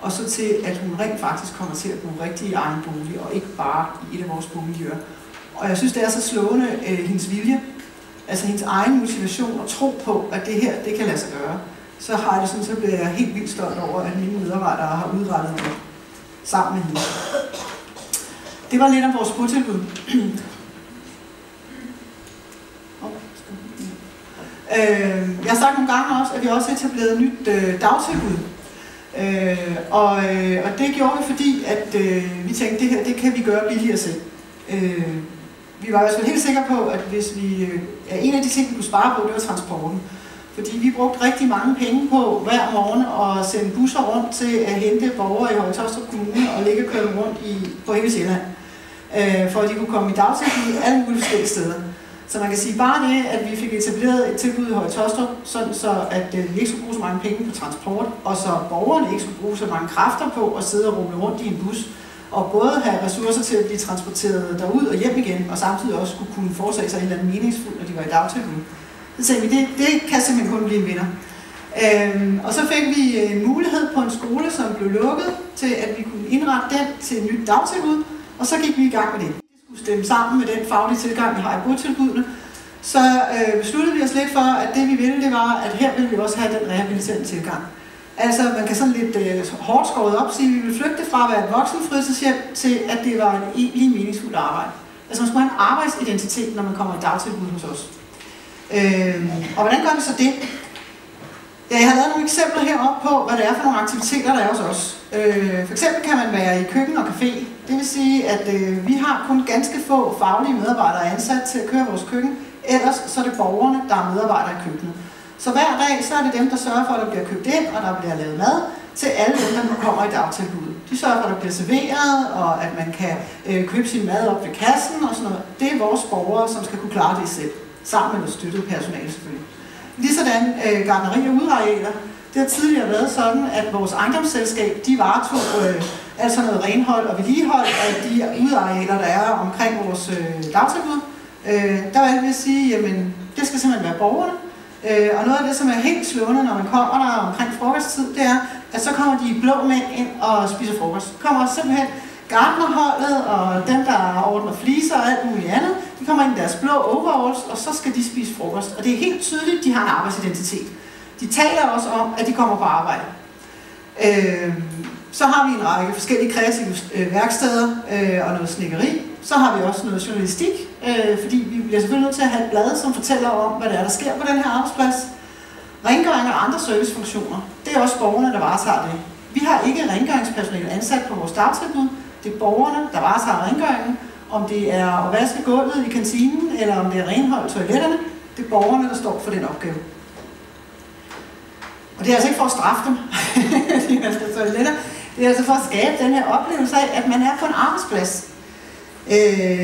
og så til, at hun rent faktisk kommer til at bo rigtig i egen bolig, og ikke bare i et af vores bomiljøer. Og jeg synes, det er så slående, hendes vilje, altså hendes egen motivation og tro på, at det her, det kan lade sig gøre. Så har det sådan, så bliver jeg helt vildt stolt over, at mine medarbejdere har udrettet det sammen med hende. det var lidt om vores botilbud. Jeg har sagt nogle gange også, at vi også etablerede et nyt dagtilbud. Og det gjorde vi, fordi at vi tænkte, at det her det kan vi gøre billigere selv. Vi var også helt sikre på, at hvis vi, en af de ting, vi kunne spare på, det var transporten. Fordi vi brugte rigtig mange penge på hver morgen at sende busser rundt til at hente borgere i Høje Taastrup Kommune og ligge og køre dem rundt på hele Sjælland. For at de kunne komme i dagtilbud alle mulige forskellige steder. Så man kan sige bare det, at vi fik etableret et tilbud i Høje Taastrup, sådan så at vi ikke skulle bruge så mange penge på transport, og så borgerne ikke skulle bruge så mange kræfter på at sidde og rulle rundt i en bus, og både have ressourcer til at blive transporteret derud og hjem igen, og samtidig også skulle kunne foretage sig et eller andet meningsfuldt, når de var i dagtilbud. Så tænkte vi, det kan simpelthen kun blive en vinder. Og så fik vi en mulighed på en skole, som blev lukket, til at vi kunne indrette den til et nyt dagtilbud, og så gik vi i gang med det. Det skulle stemme sammen med den faglige tilgang, vi har i botilbudene. Så besluttede vi os lidt for, at det vi ville, det var, at her ville vi også have den rehabiliterende tilgang. Altså, man kan sådan lidt hårdt skåret op sige, at vi ville flygte fra at være et voksenfritidshjem til, at det var en egentlig meningsfuld arbejde. Altså, man skulle have en arbejdsidentitet, når man kommer i dagtilbud hos os. Og hvordan gør vi så det? Ja, jeg har lavet nogle eksempler heroppe på, hvad det er for nogle aktiviteter, der er hos os. For eksempel kan man være i køkken og café. Det vil sige, at vi har kun ganske få faglige medarbejdere ansat til at køre vores køkken. Ellers så er det borgerne, der er medarbejdere i køkkenet. Så hver dag så er det dem, der sørger for, at der bliver købt ind, og der bliver lavet mad til alle dem, der kommer i dagtilbuddet. De sørger for, at der bliver serveret, og at man kan købe sin mad op ved kassen og sådan noget. Det er vores borgere, som skal kunne klare det selv. Sammen med noget støttet personale selvfølgelig. Ligesådan gartneri og udearealer. Det har tidligere været sådan, at vores ejendomsselskab, de varetog altså noget renhold og vedligehold af de udearealer, der er omkring vores dagtilbud. Der valgte vi at sige, jamen det skal simpelthen være borgerne. Og noget af det, som er helt slående, når man kommer der omkring frokosttid, det er, at så kommer de blå mænd ind og spiser frokost. Så kommer simpelthen gartnerholdet og dem, der ordner fliser og alt muligt andet, de kommer ind i deres blå overalls, og så skal de spise frokost. Og det er helt tydeligt, at de har en arbejdsidentitet. De taler også om, at de kommer på arbejde. Så har vi en række forskellige kreative værksteder og noget snikkeri. Så har vi også noget journalistik, fordi vi bliver selvfølgelig nødt til at have et blad, som fortæller om, hvad det er, der sker på den her arbejdsplads. Rengøring og andre servicefunktioner, det er også borgerne, der varetager det. Vi har ikke rengøringspersonale ansat på vores dagtilbud. Det er borgerne, der varetager rengøringen. Om det er at vaske gulvet i kantinen, eller om det er renhold toiletterne, det er borgerne, der står for den opgave. Og det er altså ikke for at straffe dem, de vasker toiletter. Det er altså for at skabe den her oplevelse af, at man er på en arbejdsplads.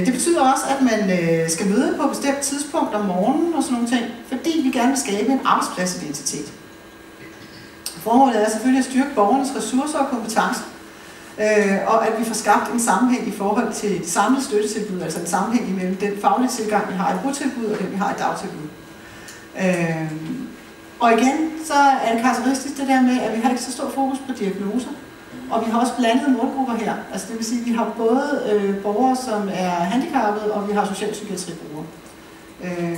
Det betyder også, at man skal møde på et bestemt tidspunkt om morgenen og sådan nogle ting, fordi vi gerne vil skabe en arbejdspladsidentitet. Formålet er selvfølgelig at styrke borgernes ressourcer og kompetencer, og at vi får skabt en sammenhæng i forhold til det samlede støttetilbud, altså en sammenhæng imellem den faglige tilgang, vi har i botilbud, og den, vi har i dagtilbud. Og igen, så er det karakteristisk det der med, at vi har ikke så stor fokus på diagnoser, og vi har også blandede målgrupper her. Altså det vil sige, at vi har både borgere, som er handicappede, og vi har socialpsykiatribrugere.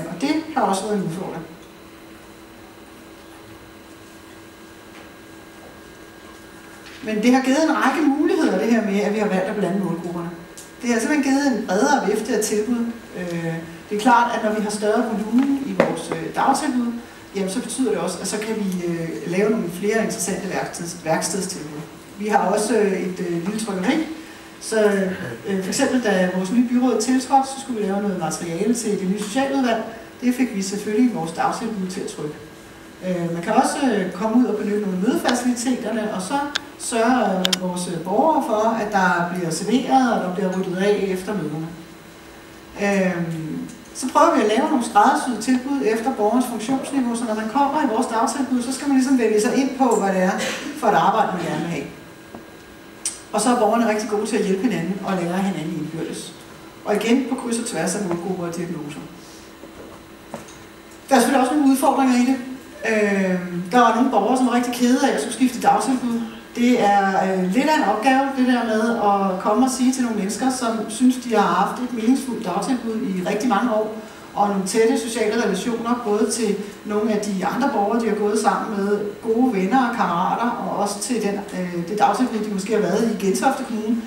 Og det har også været en udfordring. Men det har givet en række muligheder, det her med, at vi har valgt at blande målgrupperne. Det har simpelthen givet en bredere vifte af tilbud. Det er klart, at når vi har større volumen i vores dagtilbud, jamen så betyder det også, at så kan vi lave nogle flere interessante værkstedstilbud. Vi har også et lille trykkeri, så for eksempel da vores nye byråd tiltrådte, så skulle vi lave noget materiale til det nye socialudvalg. Det fik vi selvfølgelig i vores dagtilbud til at trykke. Man kan også komme ud og benytte nogle mødefaciliteterne, og så sørger vores borgere for, at der bliver serveret, og der bliver ryddet af efter møderne. Så prøver vi at lave nogle skræddersyede tilbud efter borgerens funktionsniveau, så når man kommer i vores dagtilbud, så skal man ligesom vælge sig ind på, hvad det er for et arbejde, man gerne vil have. Og så er borgerne rigtig gode til at hjælpe hinanden og lære hinanden indbyrdes. Og igen på kryds og tværs af målgrupper og diagnoser. Der er selvfølgelig også nogle udfordringer i det. Der var nogle borgere, som var rigtig kede af at skulle skifte dagtilbud. Det er lidt af en opgave, det der med at komme og sige til nogle mennesker, som synes, de har haft et meningsfuldt dagtilbud i rigtig mange år, og nogle tætte sociale relationer, både til nogle af de andre borgere, de har gået sammen med, gode venner og kammerater, og også til det dagtilbud, de måske har været i Gentofte Kommune,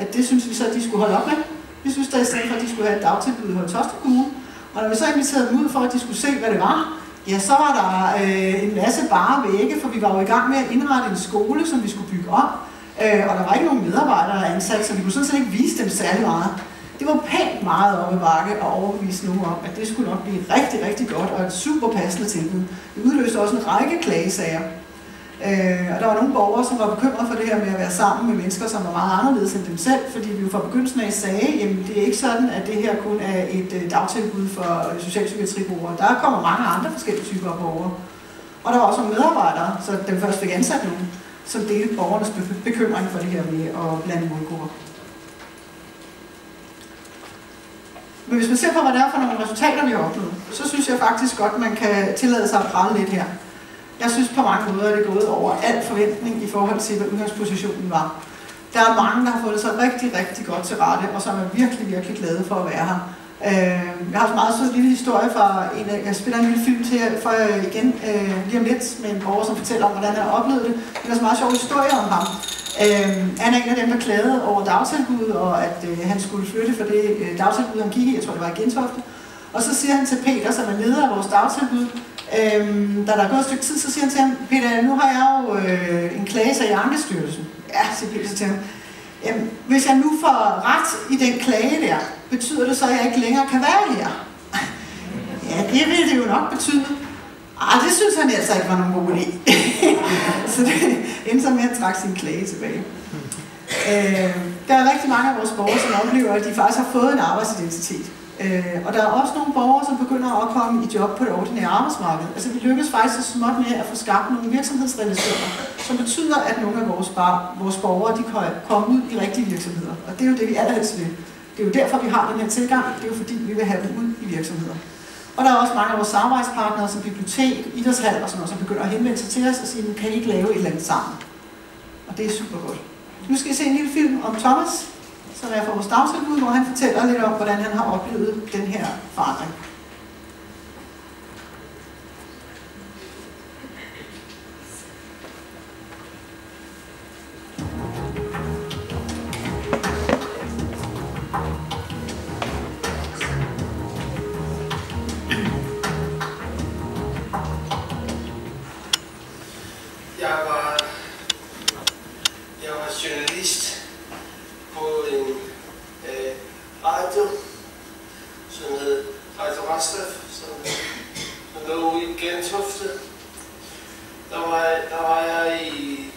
at det synes vi så, at de skulle holde op med. Vi synes, at i stedet for, at de skulle have et dagtilbud i Høje-Taastrup Kommune. Og når vi så inviterede dem ud for, at de skulle se, hvad det var, ja, så var der en masse bare vægge, for vi var jo i gang med at indrette en skole, som vi skulle bygge op. Og der var ikke nogen medarbejdere ansat, så vi kunne sådan set ikke vise dem særlig meget. Det var pænt meget op ad bakke at overbevise nogen om, at det skulle nok blive rigtig, rigtig godt og et super passende tilbud. Det udløste også en række klagesager. Og der var nogle borgere, som var bekymrede for det her med at være sammen med mennesker, som var meget anderledes end dem selv, fordi vi jo fra begyndelsen af sagde, at det er ikke sådan, at det her kun er et dagtilbud for socialpsykiatribrugere. Der kommer mange andre forskellige typer af borgere. Og der var også nogle medarbejdere, så dem først fik ansat nogen, som delte borgernes bekymring for det her med at blande målgrupper. Men hvis man ser på, hvad det er for nogle resultater, vi har opnået, så synes jeg faktisk godt, man kan tillade sig at prale lidt her. Jeg synes på mange måder, at det er gået over al forventning i forhold til, hvad udgangspositionen var. Der er mange, der har fået sig rigtig, rigtig godt til rette, og som er virkelig, virkelig glade for at være her. Jeg har en meget sød lille historie fra jeg spiller en lille film til for igen lige om lidt med en borger, som fortæller om, hvordan han har oplevet det. Det er en meget sjov historie om ham. Han er en af dem, der klagede over dagtilbud, og at han skulle flytte for det dagtilbud, han gik i. Jeg tror, det var i Gentofte. Og så siger han til Peter, som er leder af vores dagtilbud, da der er gået et stykke tid, så siger han til ham, Peter, nu har jeg jo en klagesag i Ankestyrelsen. Ja, siger Peter til ham. Hvis jeg nu får ret i den klage der, betyder det så, at jeg ikke længere kan være her? Ja, det vil det jo nok betyde. Det synes han altså ikke var nogen god idé. Så det endte så med, at han trak sin klage tilbage. Der er rigtig mange af vores borgere, som oplever, at de faktisk har fået en arbejdsidentitet. Og der er også nogle borgere, som begynder at komme i job på det ordinære arbejdsmarked. Altså vi lykkes faktisk så småt med at få skabt nogle virksomhedsrelationer, som betyder, at nogle af vores borgere de kan komme ud i rigtige virksomheder. Og det er jo det, vi allerhelst vil. Det er jo derfor, vi har den her tilgang. Det er jo fordi, vi vil have dem ud i virksomheder. Og der er også mange af vores samarbejdspartnere, som bibliotek, idrætshal og sådan noget, som begynder at henvende sig til os og sige, kan I ikke lave et eller andet sammen? Og det er super godt. Nu skal I se en lille film om Thomas, som er fra vores dagtilbud, hvor han fortæller lidt om, hvordan han har oplevet den her forandring. Jeg var journalist på en radio, som hed Radio Rostov, som lå i Gentofte. Der var jeg i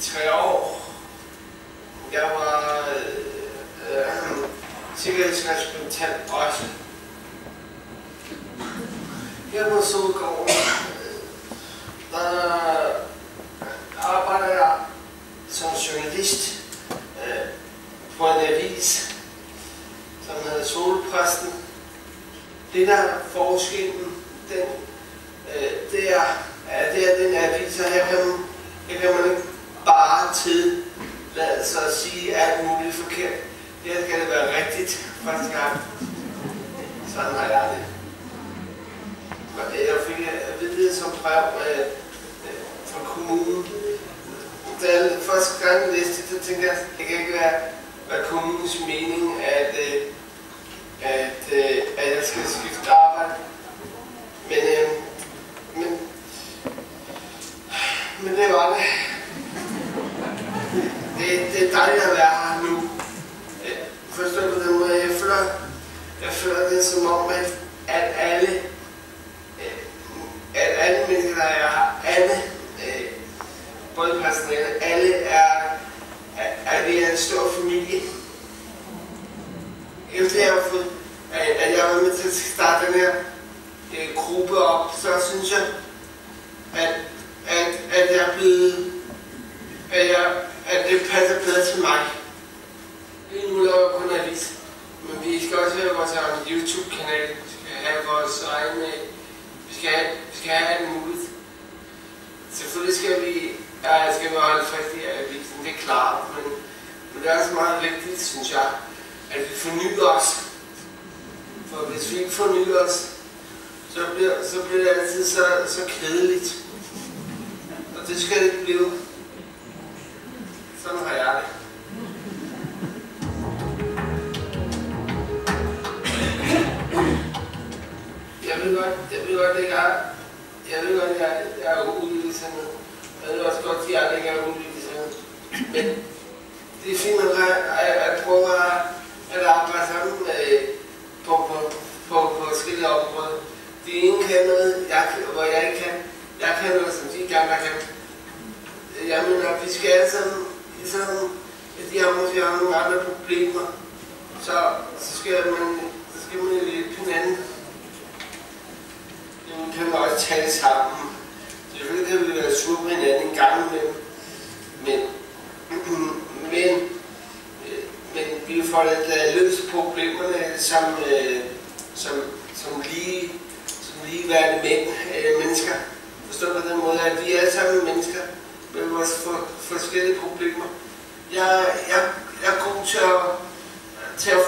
3 år. Jeg var sikkerhedsrespondent også. Her på Solgården, der arbejder jeg som journalist på en avis, som hedder Solpræsten. Det der forskellen, det er den avis, og her kan man ikke bare tillade sig at sige alt muligt forkert. Her skal det være rigtigt første gang. Sådan har jeg det. Jeg fik at vide det som brev fra kommunen. Da jeg første gang læste det, så tænkte jeg, at det kan ikke være kommunens mening, at jeg skal skifte arbejde. Men det var det. Det er dejligt at være her nu. Forstår på den måde, jeg føler det som om, at alle mennesker, der er her, alle, både personale, alle er vi en stor familie. Efter at jeg var med til at starte den her gruppe op, så synes jeg, at jeg er blevet, at det passer bedre til mig. Lige nu laver jeg kun avis, men vi skal også have vores egen YouTube-kanal, vi skal have vores egen, vi skal have alt muligt. Selvfølgelig skal vi holde fast i avisen, det er klart, men det er også meget vigtigt, synes jeg, at vi fornyer os. For hvis vi ikke fornyer os, så bliver det altid så kedeligt. Og det skal det ikke blive. Sådan har jeg godt, jeg ved godt, jeg er ulykkelig sådan noget. Jeg ved også godt, at de andre ikke er ulykkelig sådan noget. Men det er fint, at prøve at arbejde sammen på forskellige områder. De ene kan noget, hvor jeg ikke kan. Jeg kan noget, som de ikke andre kan. Jeg mener, at vi skal alle sammen, ligesom de har måske nogle andre problemer, så skal man hjælpe hinanden. Nu kan man også tale sammen. Selvfølgelig kan vi være sure på hinanden en gang imellem. Men vi får løst problemerne som ligeværende mennesker. Forstå på den måde, at vi er sammen mennesker med vores forskellige problemer. Jeg er god til at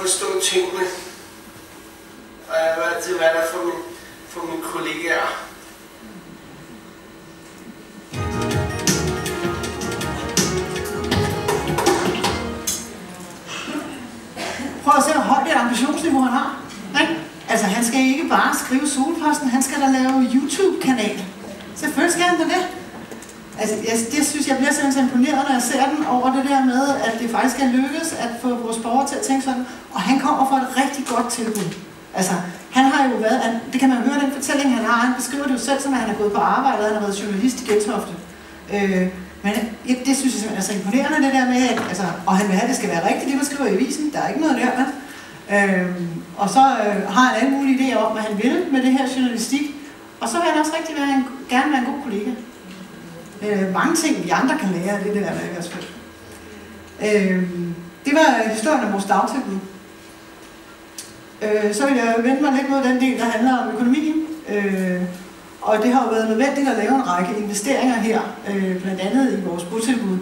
forstå tingene. Og jeg har altid været der for mine kollegaer. Prøv at se, hvor højt det ambitionsniveau han har. Ikke? Altså, han skal ikke bare skrive Solposten, han skal da lave YouTube-kanal. Selvfølgelig skal han da det. Altså, jeg synes, jeg bliver simpelthen imponeret, når jeg ser den over det der med, at det faktisk er lykkedes at få vores borgere til at tænke sådan. Og han kommer fra et rigtig godt tilbud. Altså, han har jo været, det kan man høre den fortælling, han har. Han beskriver det jo selv, som at han er gået på arbejde, og han har været journalist i Gentofte. Men det synes jeg simpelthen er så imponerende, det der med, at, altså, og han vil have, at det skal være rigtigt, det beskriver i avisen. Der er ikke noget der, vel? Og så har han alle mulige idéer om, hvad han vil med det her journalistik. Og så vil han også rigtig gerne være en god kollega. Mange ting, vi andre kan lære af det der med i hvert fald. Det var historien om vores dagtilbud. Så vil jeg vende mig lidt mod den del, der handler om økonomien. Og det har jo været nødvendigt at lave en række investeringer her, blandt andet i vores botilbud.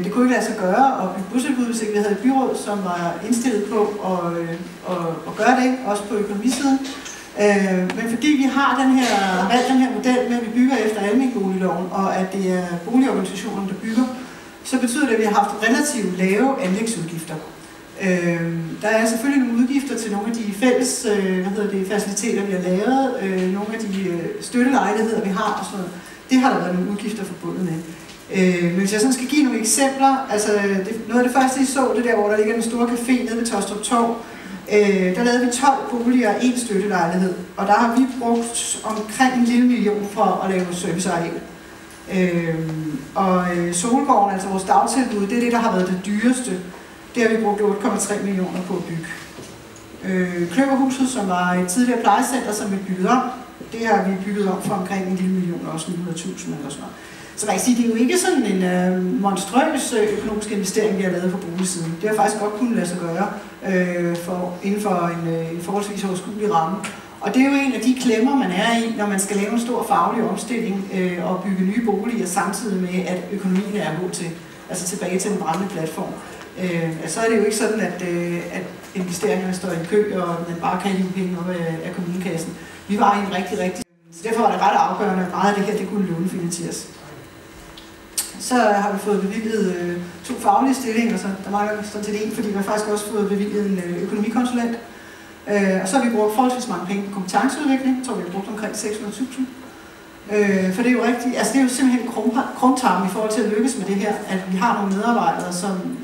Det kunne ikke lade sig gøre at bygge botilbud, hvis ikke vi havde et byråd, som var indstillet på at gøre det, også på økonomisiden. Men fordi vi har valgt den her model med, at vi bygger efter almenboligloven, og at det er boligorganisationerne, der bygger, så betyder det, at vi har haft relativt lave anlægsudgifter. Der er selvfølgelig nogle udgifter til nogle af de fælles faciliteter, vi har lavet, nogle af de støttelejligheder, vi har og sådan noget. Det har der været nogle udgifter forbundet med. Men hvis jeg sådan skal give nogle eksempler, altså noget af det første, I så, det der, hvor der ligger den store café nede ved Taastrup Torv, der lavede vi 12 boliger og 1 støttelejlighed, og der har vi brugt omkring 1 lille million for at lave serviceareal. Solgården, altså vores dagtilbud, det er det, der har været det dyreste. Det har vi brugt 8,3 millioner på at bygge. Kløverhuset, som var et tidligere plejecenter, som vi byggede om, det har vi bygget om for omkring 1 lille million, også 900.000 eller sådan noget. Så man kan sige, det er jo ikke sådan en monstrøs økonomisk investering, vi har lavet på boligsiden. Det har faktisk godt kunnet lade sig gøre inden for en forholdsvis overskuelig ramme. Og det er jo en af de klemmer, man er i, når man skal lave en stor faglig omstilling og bygge nye boliger, samtidig med, at økonomien er god til, altså tilbage til en brændende platform. Så er det jo ikke sådan, at investeringerne står i kø, og man bare kan hive penge op af kommunekassen. Vi var i en rigtig... Så derfor var det ret afgørende, at meget af det her det kunne lånefinansieres. Så har vi fået bevilget 2 faglige stillinger, så der mangler sådan set en, fordi vi har faktisk også fået bevilget en økonomikonsulent. Og så har vi brugt forholdsvis mange penge på kompetenceudvikling. Jeg tror, vi har brugt omkring 600.000. For det er jo rigtigt, altså det er jo simpelthen krumtarmen i forhold til at lykkes med det her, at vi har nogle medarbejdere,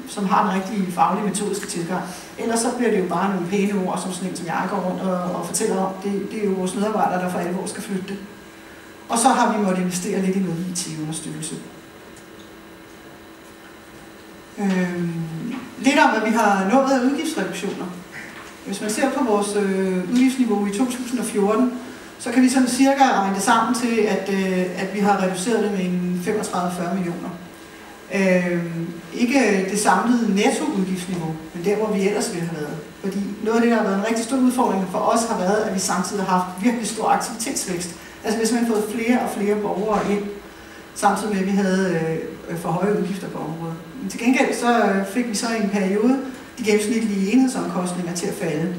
som har den rigtige faglige metodiske tilgang. Ellers så bliver det jo bare nogle pæne ord, som sådan en, som jeg går rundt og fortæller om. Det er jo vores medarbejdere, der for alvor skal flytte det. Og så har vi måttet investere lidt i noget IT-understøttelse. Lidt om, hvad vi har nået af udgiftsreduktioner. Hvis man ser på vores udgiftsniveau i 2014, så kan vi sådan cirka regne det sammen til, at vi har reduceret det med en 35-40 millioner. Ikke det samlede nettoudgiftsniveau, men der, hvor vi ellers ville have været. Fordi noget af det, der har været en rigtig stor udfordring for os, har været, at vi samtidig har haft virkelig stor aktivitetsvækst. Altså hvis man har fået flere og flere borgere ind, samtidig med, at vi havde for høje udgifter på området. Men til gengæld så fik vi så i en periode de gennemsnitlige enhedsomkostninger til at falde.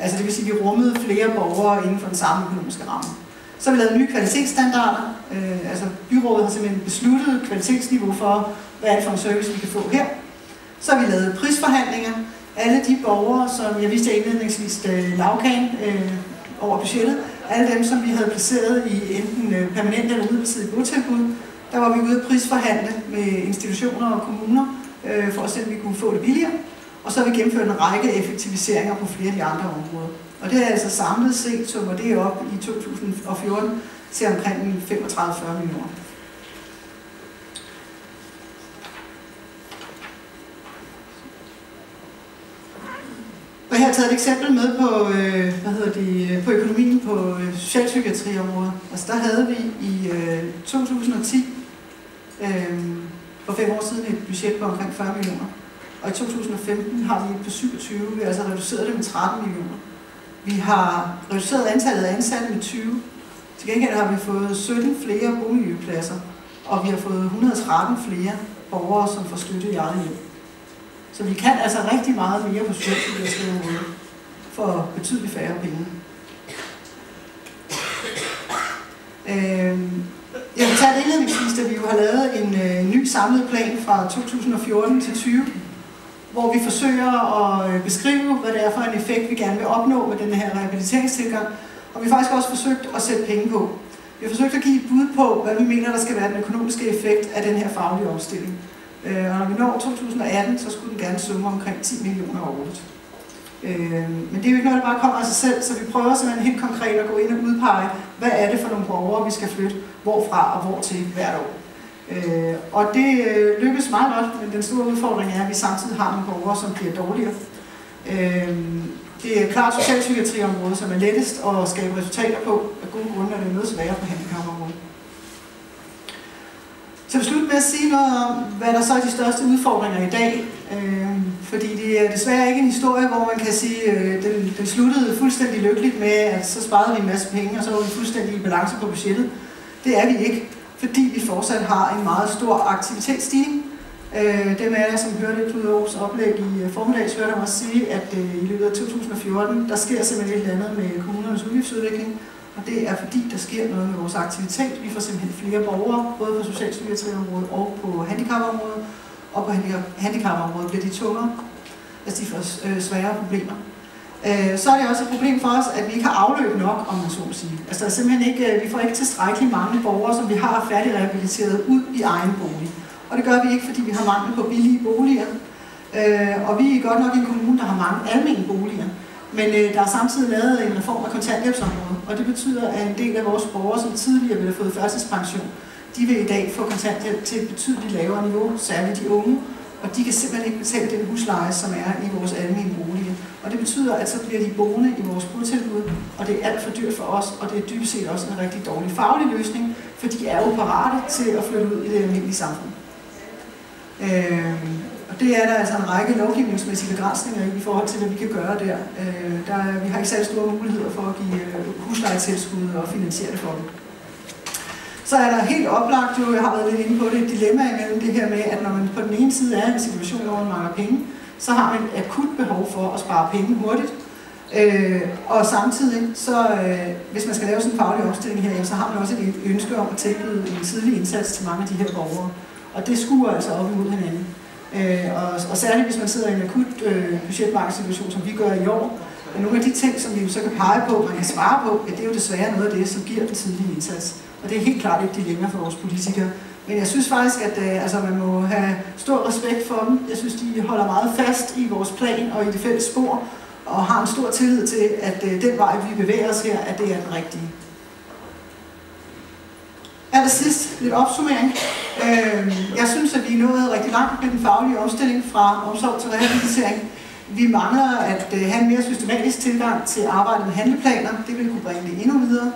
Altså det vil sige, at vi rummede flere borgere inden for den samme økonomiske ramme. Så har vi lavet nye kvalitetsstandarder. Altså byrådet har simpelthen besluttet kvalitetsniveau for, hvad er det for en service, vi kan få her. Så har vi lavet prisforhandlinger. alle de borgere, som jeg viste indledningsvis lavkagen over budgettet, alle dem, som vi havde placeret i enten permanent eller midlertidigt botilbud, der var vi ude at prisforhandle med institutioner og kommuner, for at se, om vi kunne få det billigere. Og så har vi gennemført en række effektiviseringer på flere af de andre områder. Og det er altså samlet set, summer det op i 2014 til omkring 35-40 millioner. Og her har jeg taget et eksempel med på, på økonomien på socialpsykiatriområdet. Altså der havde vi i 2010, for 5 år siden, et budget på omkring 40 millioner. Og i 2015 har vi på 27, vi har altså reduceret det med 13 millioner. Vi har reduceret antallet af ansatte med 20. Til gengæld har vi fået 17 flere bomiljøpladser, og vi har fået 113 flere borgere, som får støtte i eget hjem. Så vi kan altså rigtig meget mere på socialpsykiatriområdet for betydeligt færre penge. Jeg vil tage det indledningsvis, at vi jo har lavet en ny samlet plan fra 2014 til 20, hvor vi forsøger at beskrive, hvad det er for en effekt, vi gerne vil opnå med den her rehabiliteringstilgang. Og vi har faktisk også forsøgt at sætte penge på. Vi har forsøgt at give et bud på, hvad vi mener, der skal være den økonomiske effekt af den her faglige omstilling. Og når vi når 2018, så skulle den gerne summe omkring 10 millioner årligt. Men det er jo ikke noget, der bare kommer af sig selv, så vi prøver simpelthen helt konkret at gå ind og udpege, hvad er det for nogle borgere, vi skal flytte hvorfra og hvor til hvert år. Og det lykkes meget godt, men den store udfordring er, at vi samtidig har nogle borgere, som bliver dårligere. Det er klart socialpsykiatriområdet, som er lettest at skabe resultater på. Af gode grunde er det noget sværere på handicapområdet. Så jeg vil slutte med at sige noget om, hvad der så er de største udfordringer i dag. Fordi det er desværre ikke en historie, hvor man kan sige, at den sluttede fuldstændig lykkeligt med, at så sparede vi en masse penge, og så var vi fuldstændig i balance på budgettet. Det er vi ikke, fordi vi fortsat har en meget stor aktivitetsstigning. Dem af jer, som hørte Knud Aars oplæg i formiddags, hørte mig også sige, at i løbet af 2014, der sker simpelthen et eller andet med kommunernes udgiftsudvikling. Og det er fordi, der sker noget med vores aktivitet. Vi får simpelthen flere borgere, både på socialpsykiatriområdet og på handicapområdet. Og på handicapområdet bliver de tungere, altså de får sværere problemer. Så er det også et problem for os, at vi ikke har afløb nok, om man så må sige. Altså der er simpelthen ikke, vi får ikke tilstrækkeligt mange borgere, som vi har færdigrehabiliteret ud i egen bolig. Og det gør vi ikke, fordi vi har mangel på billige boliger. Og vi er godt nok en kommune, der har mange almene boliger. Men der er samtidig lavet en reform af kontanthjælpsområdet, og det betyder, at en del af vores borgere, som tidligere ville have fået førtidspension, de vil i dag få kontanthjælp til et betydeligt lavere niveau, særligt de unge, og de kan simpelthen ikke betale den husleje, som er i vores almene boliger. Og det betyder, at så bliver de boende i vores botilbud, og det er alt for dyrt for os, og det er dybest set også en rigtig dårlig faglig løsning, for de er jo parate til at flytte ud i det almindelige samfund. Og det er der altså en række lovgivningsmæssige begrænsninger i forhold til, hvad vi kan gøre der. Vi har ikke særlig store muligheder for at give huslejetilskud og finansiere det for dem. Så er der helt oplagt, jo, jeg har været lidt inde på det, et dilemma imellem det her med, at når man på den ene side er i en situation, hvor man mangler penge, så har man et akut behov for at spare penge hurtigt. Og samtidig, så hvis man skal lave sådan en faglig omstilling her, så har man også et ønske om at tilbyde en tidlig indsats til mange af de her borgere. Og det skuer altså op imod hinanden. Og særligt hvis man sidder i en akut budgetmarkedssituation, som vi gør i år, og nogle af de ting, som vi så kan pege på, man kan svare på, det er jo desværre noget af det, som giver den tidlige indsats. Og det er helt klart et dilemma for vores politikere. Men jeg synes faktisk, at man må have stor respekt for dem. Jeg synes, de holder meget fast i vores plan og i det fælles spor, og har en stor tillid til, at den vej, vi bevæger os her, at det er den rigtige. Allersidst lidt opsummering. Jeg synes, at vi er nået rigtig langt med den faglige omstilling fra omsorg til rehabilitering. Vi mangler at have en mere systematisk tilgang til arbejdet med handleplaner. Det vil kunne bringe det endnu videre.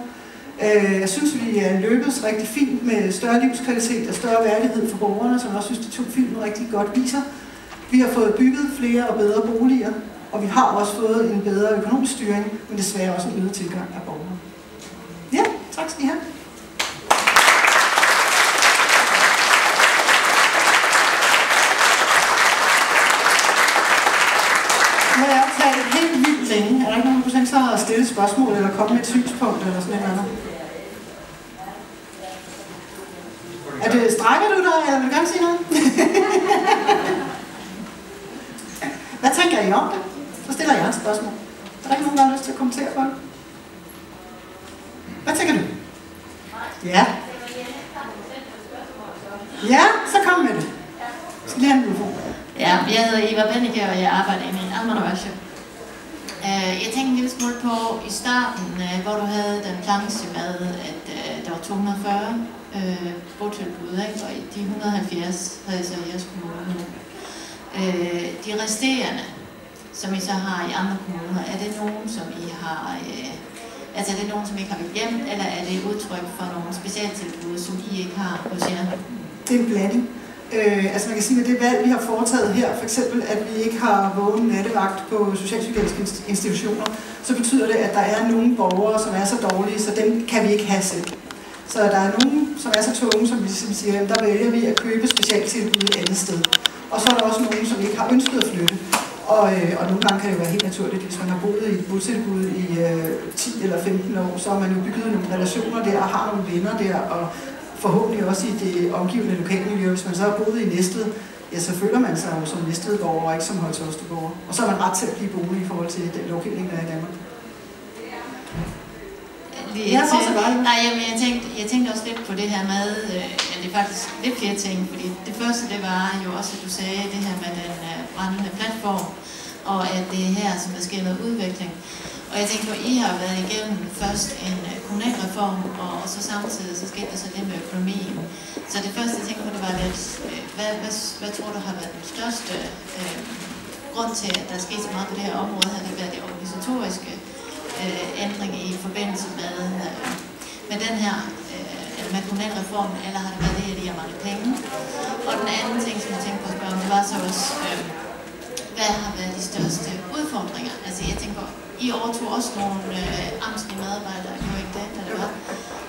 Jeg synes, vi er lykkedes rigtig fint med større livskvalitet og større værdighed for borgerne, som jeg også synes, de 2 film rigtig godt viser. Vi har fået bygget flere og bedre boliger, og vi har også fået en bedre økonomisk styring, men desværre også en øget tilgang af borgere. Ja, tak skal I have. Nu har jeg talt helt vildt længe. Er der ikke nogen, der kunne tænke sig at stille spørgsmål eller komme med et synspunkt eller sådan noget andet? Strækker du dig, eller vil du gerne sige noget? Hvad tænker I om det? Så stiller jeg et spørgsmål. Er der ikke nogen, der har lyst til at kommentere på det? Hvad tænker du? Ja. Ja, så kom med det. Så lige have en mikrofon. Ja, jeg hedder Eva Bennike, og jeg arbejder inde i Almanøje. Jeg tænkte en lille smule på i starten, hvor du havde den planche med, at der var 240 botilbud, ikke? Og de 170 havde så i jeres kommune. De resterende, som I så har i andre kommuner, er det nogen, som I har... Altså er det nogen, som ikke har været hjem, eller er det et udtryk for nogle specialtilbud, som I ikke har hos jer? Det er en blanding. Altså man kan sige, at det valg, vi har foretaget her, for eksempel, at vi ikke har vågen nattevagt på socialpsykiatriske institutioner, så betyder det, at der er nogle borgere, som er så dårlige, så dem kan vi ikke have selv. Så der er nogen, som er så tunge, som vi ligesom siger, at der vælger vi at købe specialtilbud et andet sted. Og så er der også nogen, som ikke har ønsket at flytte. Og nogle gange kan det jo være helt naturligt, hvis man har boet i et botilbud i 10 eller 15 år, så har man jo bygget nogle relationer der og har nogle venner der, og forhåbentlig også i det omgivende lokalmiljø. Hvis man så har boet i Næstved, ja, så føler man sig jo som Næstved-borger og ikke som Høje-Taastrup-borger. Og så er man ret til at blive boende i forhold til den lovgivning, der er i Danmark. Jeg tænkte også lidt på det her med, at det er faktisk lidt flere ting, fordi det første, det var jo også, at du sagde det her med den brændende platform, og at det er her, som der sker noget udvikling. Og jeg tænkte på, at I har været igennem først en kommunalreform, og så samtidig så skete der så det med økonomien. Så det første, jeg tænkte på, det var lidt, hvad tror du har været den største grund til, at der er sket så meget på det her område? Har det været det organisatoriske ændring i forbindelse med den her med kommunalreformen, eller har det været det, at I har mange penge? Og den anden ting, som jeg tænkte på at spørge om, det var så også, hvad har været de største udfordringer? Altså jeg tænker på, I overtog også nogle amtslige medarbejdere, jo ikke det, da det var.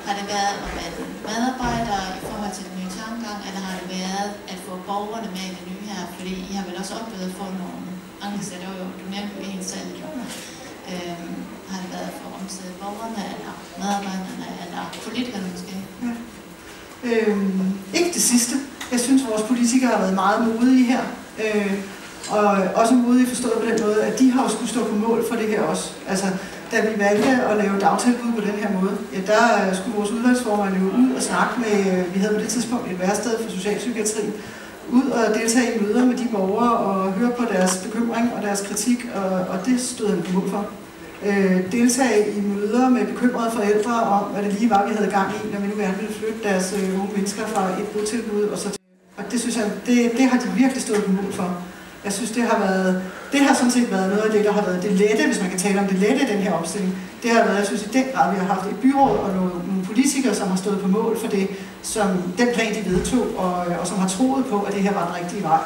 Har det været at være medarbejdere i forhold til den nye tankegang, eller har det været at få borgerne med i det nye her? Fordi I har vel også oplevet at få nogle ansatte, du nævnte jo en selv. Har det været for at omsætte borgerne, eller medarbejderne, eller politikerne måske? Ja. Ikke det sidste. Jeg synes, at vores politikere har været meget modige her. Og også modige forstået på den måde, at de har jo skulle stå på mål for det her også. Altså, da vi valgte at lave dagtilbud på den her måde, ja, der skulle vores udvalgsformand jo ud og snakke med, vi havde på det tidspunkt et værsted for socialpsykiatrien, ud og deltage i møder med de borgere og høre på deres bekymring og deres kritik, og det stod han på mål for. Deltage i møder med bekymrede forældre om, hvad det lige var, vi havde gang i, når vi nu gerne ville flytte deres unge mennesker fra et botilbud og så til. Og det synes jeg, det har de virkelig stået på mål for. Jeg synes, det har sådan set været noget af det, der har været det lette, hvis man kan tale om det lette i den her omstilling. Det har været, jeg synes i den grad, vi har haft et byråd og nogle politikere, som har stået på mål for det, som den plan, de vedtog, og som har troet på, at det her var den rigtige vej.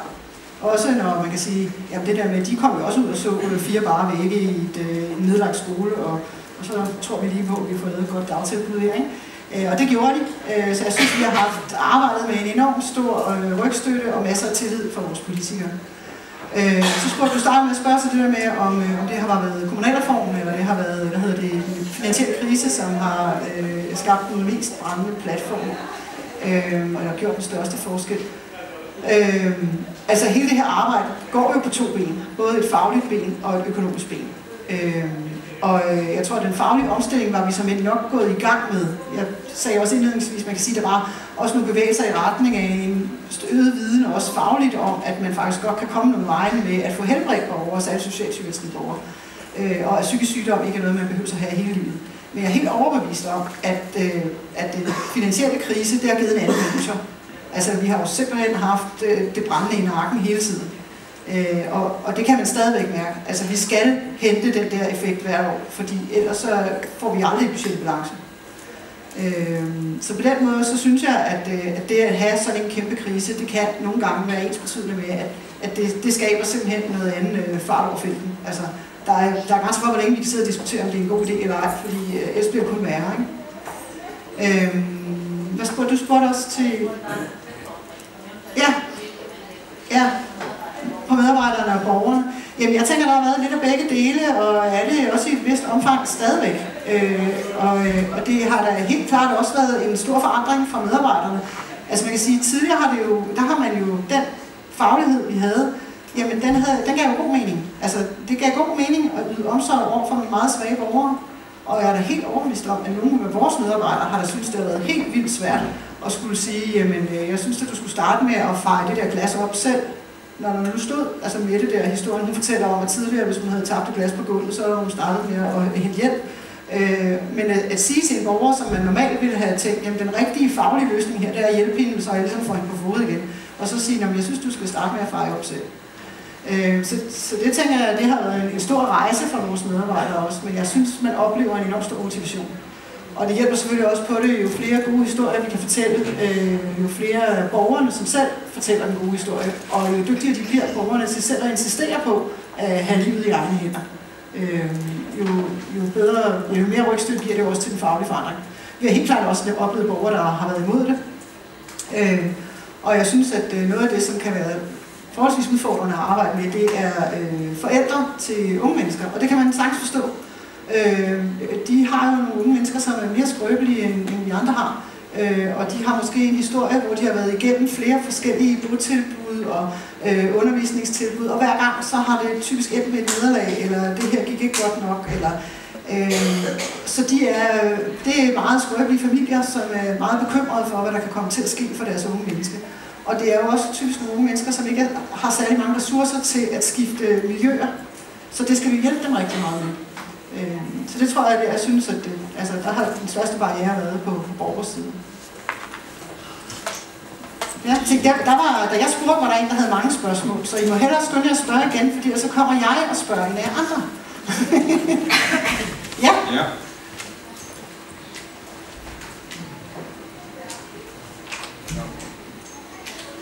Også når man kan sige, jamen det der med, de kom jo også ud og så 4 bare vægge i en nedlagt skole, og så tror vi lige på, at vi får lavet et godt dagtilbud her, ikke? Og det gjorde de, så jeg synes, vi har haft arbejdet med en enormt stor rygstøtte og masser af tillid for vores politikere. Så skulle du starte med at spørge sig det der med, om det har været kommunalreformen, eller det har været, den finansielle krise, som har skabt den mest brændende platform, og har gjort den største forskel. Altså hele det her arbejde går jo på 2 ben, både et fagligt ben og et økonomisk ben. Og jeg tror, at den faglige omstilling var vi som nok gået i gang med. Jeg sagde også indledningsvis, man kan sige, at der var også nogle bevægelser i retning af en øget viden, og også fagligt om, at man faktisk godt kan komme nogle veje med at få helbredt borgere, og særligt socialpsykiatriske borgere. Og at psykisk sygdom ikke er noget, man behøver at have hele livet. Men jeg er helt overbevist om, at den finansielle krise, det har givet en anden motor. Altså, vi har jo simpelthen haft det brændende i nakken hele tiden. Og det kan man stadigvæk mærke. Altså, vi skal hente den der effekt hver år, fordi ellers så får vi aldrig budgetbalance. Så på den måde, så synes jeg, at det at have sådan en kæmpe krise, det kan nogle gange være ensbetydende med, at det skaber simpelthen noget andet fart over felten. Altså, der er grænser for, hvor længe vi kan sidde og diskutere, om det er en god idé eller ej, fordi ellers bliver kun værre, ikke? Hvad spurgte du? Spurgte også til... Ja, på medarbejderne og borgerne. Jamen, jeg tænker, der har været lidt af begge dele, og er det også i et vist omfang stadigvæk. Og det har da helt klart også været en stor forandring fra medarbejderne. Altså man kan sige, tidligere der har man jo den faglighed, vi havde, Jamen, den gav jo god mening. Altså, det gav god mening at yde omsorg over for nogle meget svage borgere. Og jeg er da helt overbevist om, at nogle af vores medarbejdere har da synes, det har været helt vildt svært at skulle sige, jamen, jeg synes, at du skulle starte med at feje det der glas op selv, når der nu stod. Altså Mette der historien, hun fortæller om, at tidligere, hvis hun havde tabt et glas på gulvet, så havde hun startet med at hente hjælp. Men at sige til en borger, som man normalt ville have tænkt, jamen den rigtige faglige løsning her, det er at hjælpe hende, så jeg ligesom får hende på fod igen. Og så sige, jamen jeg synes, du skal starte med at feje op selv. Så det tænker jeg, det har været en stor rejse for vores medarbejdere også, men jeg synes, man oplever en enormt stor motivation. Og det hjælper selvfølgelig også på det, jo flere gode historier vi kan fortælle, jo flere borgerne som selv fortæller en gode historie, og jo dygtigere de bliver borgerne til selv at insistere på at have livet i egne hænder. Jo bedre, jo mere rygstød giver det også til den faglige forandring. Vi har helt klart også oplevet borgere, der har været imod det. Og jeg synes, at noget af det, som kan være forholdsvis udfordrende at arbejde med, det er forældre til unge mennesker, og det kan man sagtens forstå. De har jo nogle unge mennesker, som er mere skrøbelige, end vi andre har, og de har måske en historie, hvor de har været igennem flere forskellige botilbud og undervisningstilbud, og hver gang så har det typisk endt med et nederlag, eller det her gik ikke godt nok, eller så det er meget skrøbelige familier, som er meget bekymrede for, hvad der kan komme til at ske for deres unge mennesker. Og det er jo også typisk nogle unge mennesker, som ikke har særlig mange ressourcer til at skifte miljøer. Så det skal vi hjælpe dem rigtig meget med. Så det tror jeg, jeg synes, at der har den største barriere været på borgers side. Ja, da jeg spurgte, var der en, der havde mange spørgsmål, så I må hellere skynde jer at spørge igen, fordi så kommer jeg og spørger en af jer andre. Ja.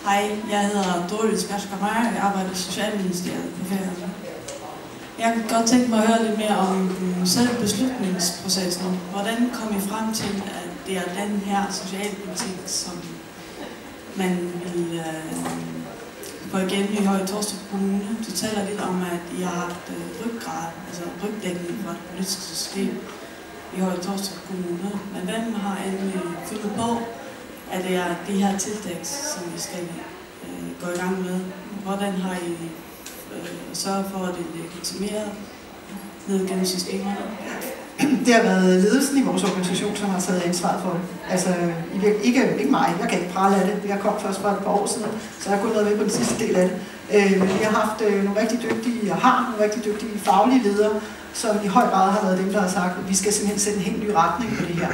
Hej, jeg hedder Doris Bersker-Meyer, jeg arbejder i Socialministeriet på Færøerne. Jeg kunne godt tænke mig at høre lidt mere om selv beslutningsprocessen. Hvordan kom I frem til, at det er den her socialpolitik, som man vil gå igennem i Høje-Taastrup Kommune? Du taler lidt om, at I har haft ryggrad, altså rygdækning for et politisk system i Høje-Taastrup Kommune. Men hvem har endelig fundet på, at det er de her tiltag, som vi skal gå i gang med? Hvordan har I sørget for, at det er legitimeret ned gennem systemerne? Det har været ledelsen i vores organisation, som har taget ansvaret for det. Altså, ikke mig, jeg kan ikke prale af det. Jeg kom først for et par år siden, så jeg har gået noget med på den sidste del af det. Men vi har haft nogle rigtig dygtige, og har nogle rigtig dygtige faglige ledere, som i høj grad har været dem, der har sagt, at vi skal simpelthen sætte en helt ny retning på det her.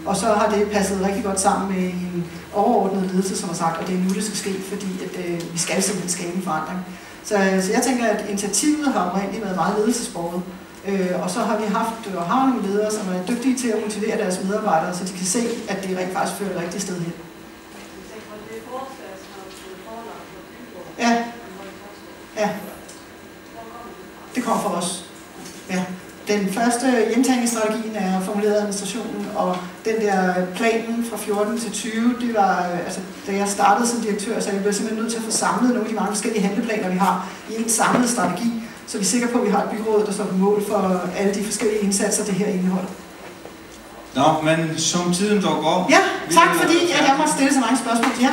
Og så har det passet rigtig godt sammen med en overordnet ledelse, som har sagt, at det er nu, det skal ske, fordi at, vi skal simpelthen skabe en forandring. Så jeg tænker, at initiativet har oprindeligt været meget ledelsesbordet. Og så har vi haft og har nogle ledere, som er dygtige til at motivere deres medarbejdere, så de kan se, at det rent faktisk fører det rigtige sted hen. Ja. Det kommer fra os. Ja. Den første hjemtagningsstrategien er formuleret af administrationen, og den der planen fra 14 til 20, det var, altså, da jeg startede som direktør, så jeg blev simpelthen nødt til at få samlet nogle af de mange forskellige handleplaner, vi har i en samlet strategi, så vi er sikre på, at vi har et byråd, der står på mål for alle de forskellige indsatser, det her indeholder. Nå, men som tiden dog går... Ja, tak fordi jeg måtte stille så mange spørgsmål til jer.